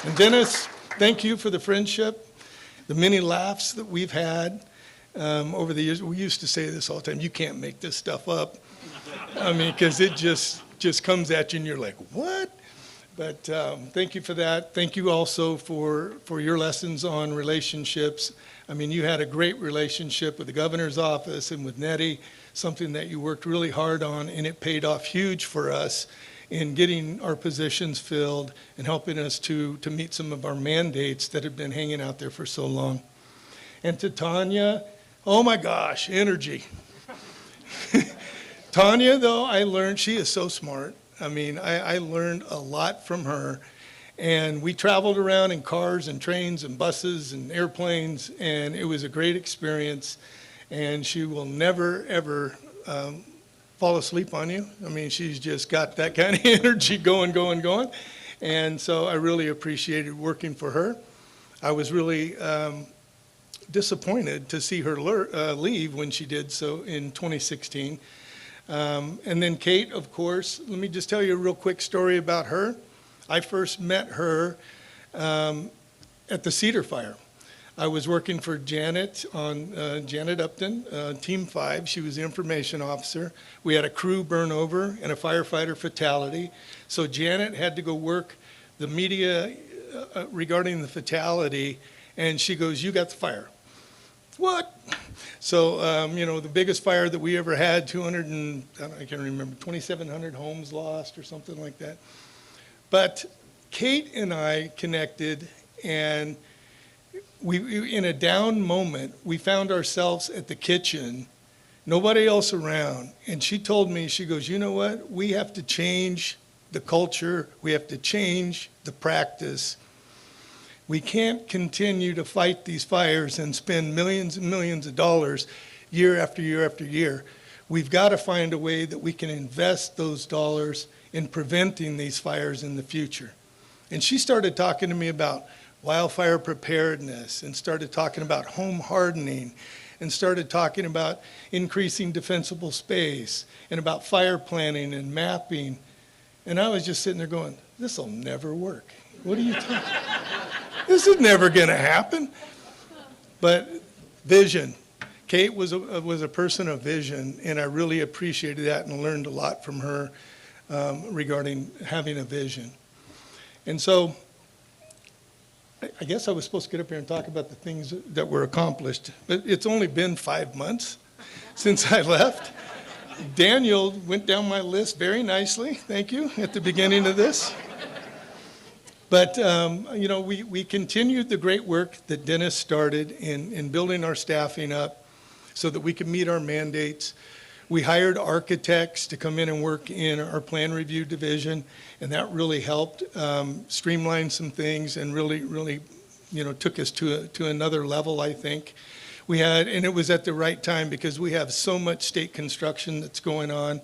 And Dennis, thank you for the friendship, the many laughs that we've had over the years. We used to say this all the time: you can't make this stuff up. I mean, because it just comes at you and you're like, what? But thank you for that. Thank you also for your lessons on relationships. I mean, you had a great relationship with the governor's office and with Nettie, something that you worked really hard on, and it paid off huge for us in getting our positions filled and helping us to meet some of our mandates that have been hanging out there for so long. And to Tanya, oh my gosh, energy. Tanya, though, I learned, she is so smart. I mean, I learned a lot from her. And we traveled around in cars and trains and buses and airplanes, and it was a great experience. And she will never, ever fall asleep on you. I mean, she's just got that kind of energy going. And so I really appreciated working for her. I was really disappointed to see her leave when she did so in 2016. And then Kate, of course, let me just tell you a real quick story about her. I first met her at the Cedar Fire. I was working for Janet on Janet Upton, Team 5. She was the information officer. We had a crew burnover and a firefighter fatality. So Janet had to go work the media regarding the fatality, and she goes, "You got the fire." What? So, you know, the biggest fire that we ever had, 2,700 homes lost or something like that. But Kate and I connected, and we, in a down moment, we found ourselves at the kitchen, nobody else around. And she told me, she goes, "You know what? We have to change the culture. We have to change the practice. We can't continue to fight these fires and spend millions and millions of dollars year after year after year. We've got to find a way that we can invest those dollars in preventing these fires in the future." And she started talking to me about wildfire preparedness, and started talking about home hardening, and started talking about increasing defensible space, and about fire planning and mapping. And I was just sitting there going, this will never work. What are you talking about? This is never going to happen. But vision. Kate was a person of vision, and I really appreciated that and learned a lot from her regarding having a vision. And so I guess I was supposed to get up here and talk about the things that were accomplished, but it's only been 5 months since I left. Daniel went down my list very nicely, thank you, at the beginning of this. But, you know, we continued the great work that Dennis started in building our staffing up so that we could meet our mandates. We hired architects to come in and work in our plan review division, and that really helped streamline some things and really, you know, took us to another level, I think. And it was at the right time because we have so much state construction that's going on.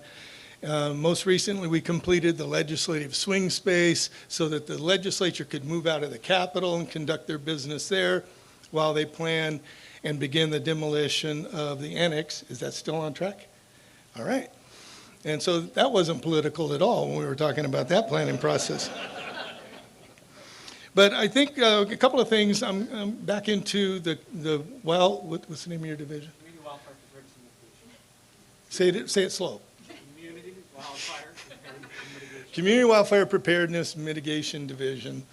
Most recently, we completed the legislative swing space so that the legislature could move out of the Capitol and conduct their business there while they plan and begin the demolition of the annex. Is that still on track? All right. And so that wasn't political at all when we were talking about that planning process. But I think a couple of things, I'm back into what's the name of your division? Community wildfire preparedness and mitigation. Say it slow. Community wildfire preparedness and mitigation. Community Wildfire Preparedness Mitigation Division.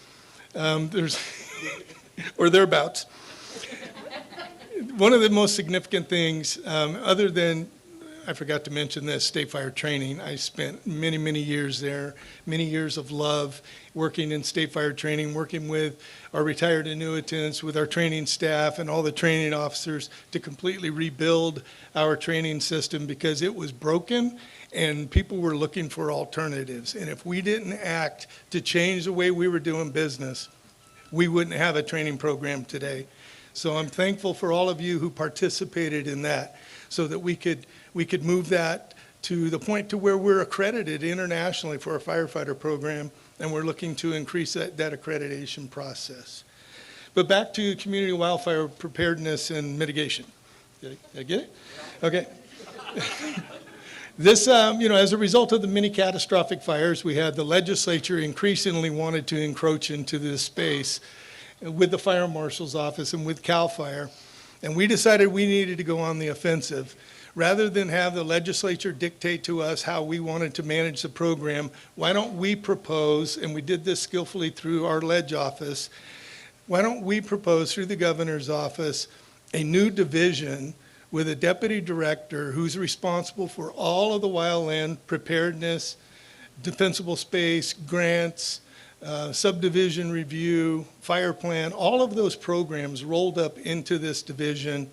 There's, or thereabouts. One of the most significant things, other than, I forgot to mention this, state fire training. I spent many, many years there, many years of love working in state fire training, working with our retired annuitants, with our training staff and all the training officers to completely rebuild our training system because it was broken and people were looking for alternatives. And if we didn't act to change the way we were doing business, we wouldn't have a training program today. So I'm thankful for all of you who participated in that so that we could move that to the point to where we're accredited internationally for our firefighter program, and we're looking to increase that accreditation process. But back to community wildfire preparedness and mitigation. Did I get it? Okay. This, as a result of the many catastrophic fires, we had the legislature increasingly wanted to encroach into this space with the fire marshal's office and with CAL FIRE. And we decided we needed to go on the offensive. Rather than have the legislature dictate to us how we wanted to manage the program, why don't we propose, and we did this skillfully through our ledge office, why don't we propose through the governor's office a new division with a deputy director who's responsible for all of the wildland preparedness, defensible space, grants, subdivision review, fire plan, all of those programs rolled up into this division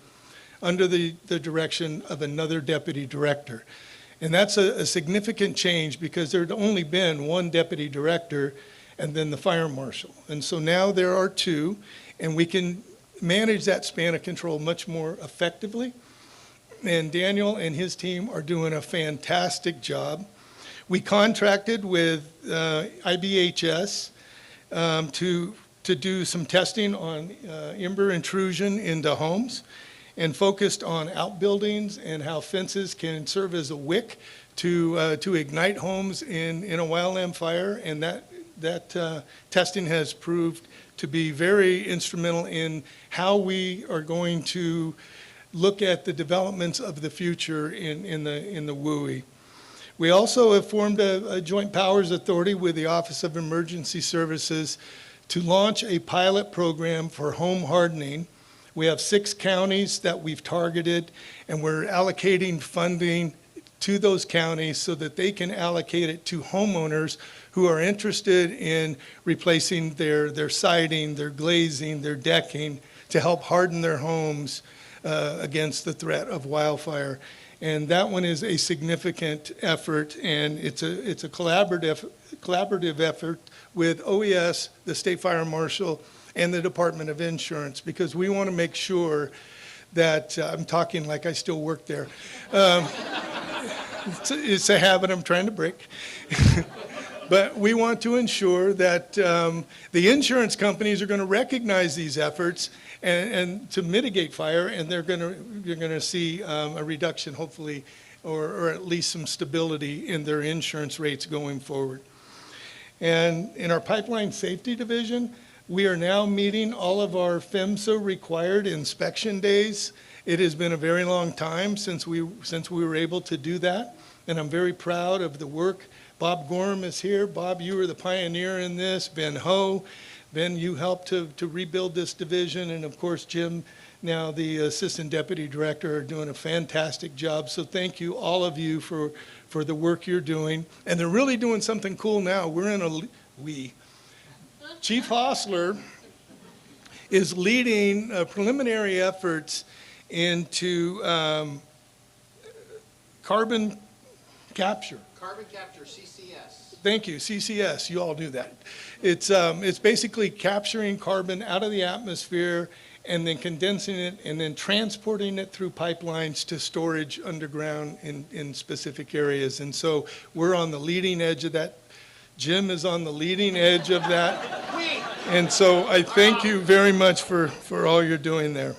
under the direction of another deputy director. And that's a significant change because there had only been one deputy director and then the fire marshal. And so now there are two, and we can manage that span of control much more effectively. And Daniel and his team are doing a fantastic job. We contracted with IBHS to do some testing on ember intrusion into homes and focused on outbuildings and how fences can serve as a wick to ignite homes in a wildland fire. And that testing has proved to be very instrumental in how we are going to look at the developments of the future in the WUI. We also have formed a joint powers authority with the Office of Emergency Services to launch a pilot program for home hardening. We have 6 counties that we've targeted, and we're allocating funding to those counties so that they can allocate it to homeowners who are interested in replacing their siding, their glazing, their decking to help harden their homes against the threat of wildfire. And that one is a significant effort, and it's a collaborative effort with OES, the State Fire Marshal, and the Department of Insurance, because we want to make sure that, I'm talking like I still work there. It's a habit I'm trying to break. But we want to ensure that the insurance companies are going to recognize these efforts and to mitigate fire, and you're going to see a reduction, hopefully, or at least some stability in their insurance rates going forward. And in our pipeline safety division, we are now meeting all of our PHMSA required inspection days. It has been a very long time since we were able to do that, and I'm very proud of the work. Bob Gorham is here. Bob, you were the pioneer in this. Ben Ho. Ben, you helped to rebuild this division, and of course, Jim, now the Assistant Deputy Director, are doing a fantastic job. So thank you, all of you, for the work you're doing. And they're really doing something cool now. Chief Hostler is leading preliminary efforts into carbon capture. Carbon capture, CCS. Thank you, CCS, you all do that. It's basically capturing carbon out of the atmosphere and then condensing it and then transporting it through pipelines to storage underground in specific areas. And so we're on the leading edge of that. Jim is on the leading edge of that. And so I thank you very much for all you're doing there.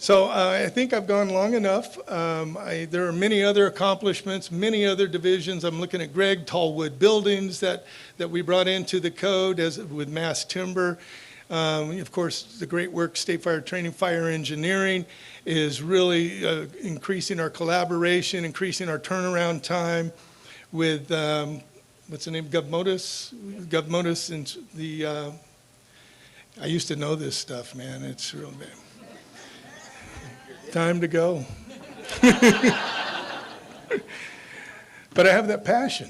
So I think I've gone long enough. There are many other accomplishments, many other divisions. I'm looking at Greg, tall wood buildings that we brought into the code with mass timber. Of course, the great work State Fire Training, Fire Engineering is really increasing our collaboration, increasing our turnaround time with, what's the name, GovModus? GovModus and the, I used to know this stuff, man. It's real bad. Time to go. But I have that passion.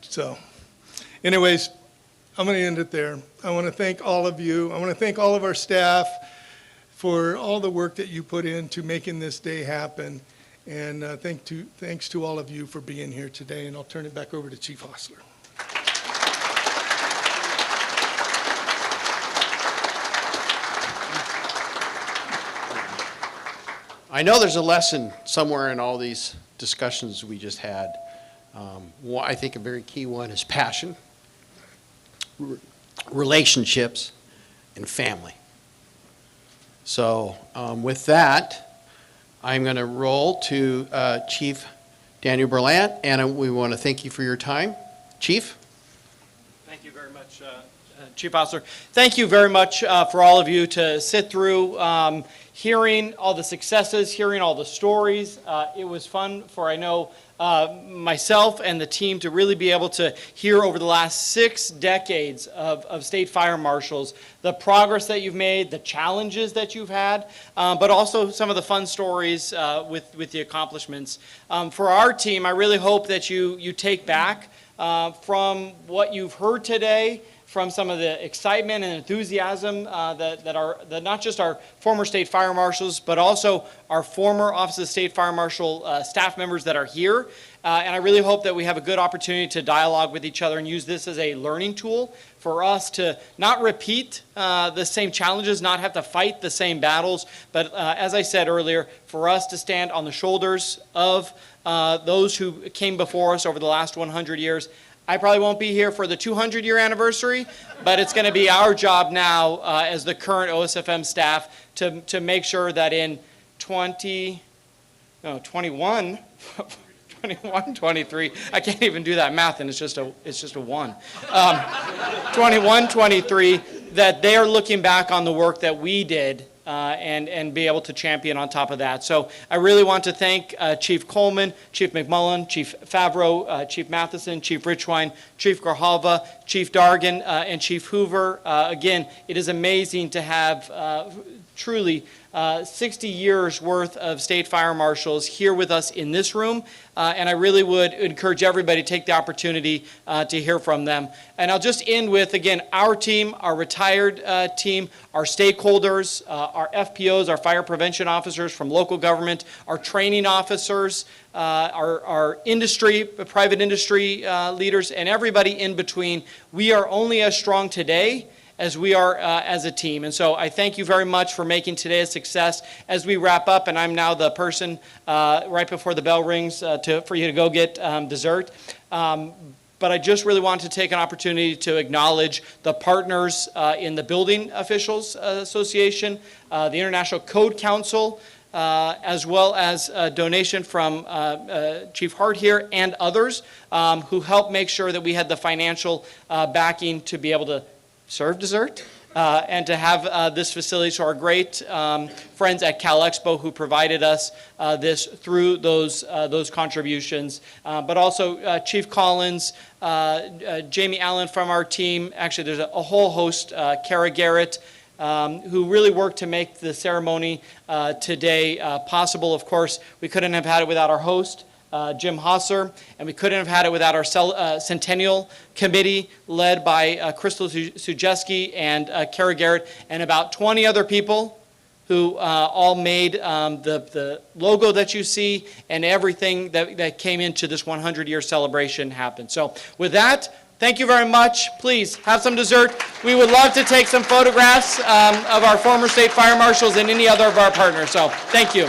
So anyways, I'm going to end it there. I want to thank all of you. I want to thank all of our staff for all the work that you put into making this day happen. And thanks to all of you for being here today. And I'll turn it back over to Chief Hostler. I know there's a lesson somewhere in all these discussions we just had. I think a very key one is passion, relationships, and family. So with that, I'm going to roll to Chief Daniel Berlant, and we want to thank you for your time. Chief? Thank you very much, Chief Hostler. Thank you very much for all of you to sit through hearing all the successes, hearing all the stories. It was fun for, I know, myself and the team to really be able to hear over the last 6 decades of state fire marshals, the progress that you've made, the challenges that you've had, but also some of the fun stories with the accomplishments. For our team, I really hope that you take back from what you've heard today, from some of the excitement and enthusiasm that not just our former state fire marshals, but also our former Office of State Fire Marshal staff members that are here. And I really hope that we have a good opportunity to dialogue with each other and use this as a learning tool for us to not repeat the same challenges, not have to fight the same battles, but as I said earlier, for us to stand on the shoulders of those who came before us over the last 100 years. I probably won't be here for the 200-year anniversary, but it's going to be our job now as the current OSFM staff to make sure that in 21, 23, I can't even do that math, and it's just a 1. 21, 23, that they are looking back on the work that we did and be able to champion on top of that. So I really want to thank Chief Coleman, Chief McMullen, Chief Favreau, Chief Matheson, Chief Richwine, Chief Grijalva, Chief Dargan, and Chief Hoover. Again, it is amazing to have truly 60 years worth of state fire marshals here with us in this room, and I really would encourage everybody to take the opportunity to hear from them. And I'll just end with, again, our team, our retired team, our stakeholders, our FPOs, our fire prevention officers from local government, our training officers, our industry, private industry leaders, and everybody in between. We are only as strong today as we are as a team. And so I thank you very much for making today a success. As we wrap up, and I'm now the person right before the bell rings for you to go get dessert. But I just really want to take an opportunity to acknowledge the partners in the Building Officials Association, the International Code Council, as well as a donation from Chief Hart here and others who helped make sure that we had the financial backing to be able to serve dessert and to have this facility. So our great friends at Cal Expo who provided us this through those contributions, but also Chief Collins, Jamie Allen from our team. Actually, there's a whole host, Kara Garrett, who really worked to make the ceremony today possible. Of course, we couldn't have had it without our host, Jim Hosser, and we couldn't have had it without our Centennial Committee led by Crystal Sujeski and Kara Garrett and about 20 other people who all made the logo that you see and everything that came into this 100-year celebration happen. So with that, thank you very much. Please have some dessert. We would love to take some photographs of our former state fire marshals and any other of our partners. So thank you.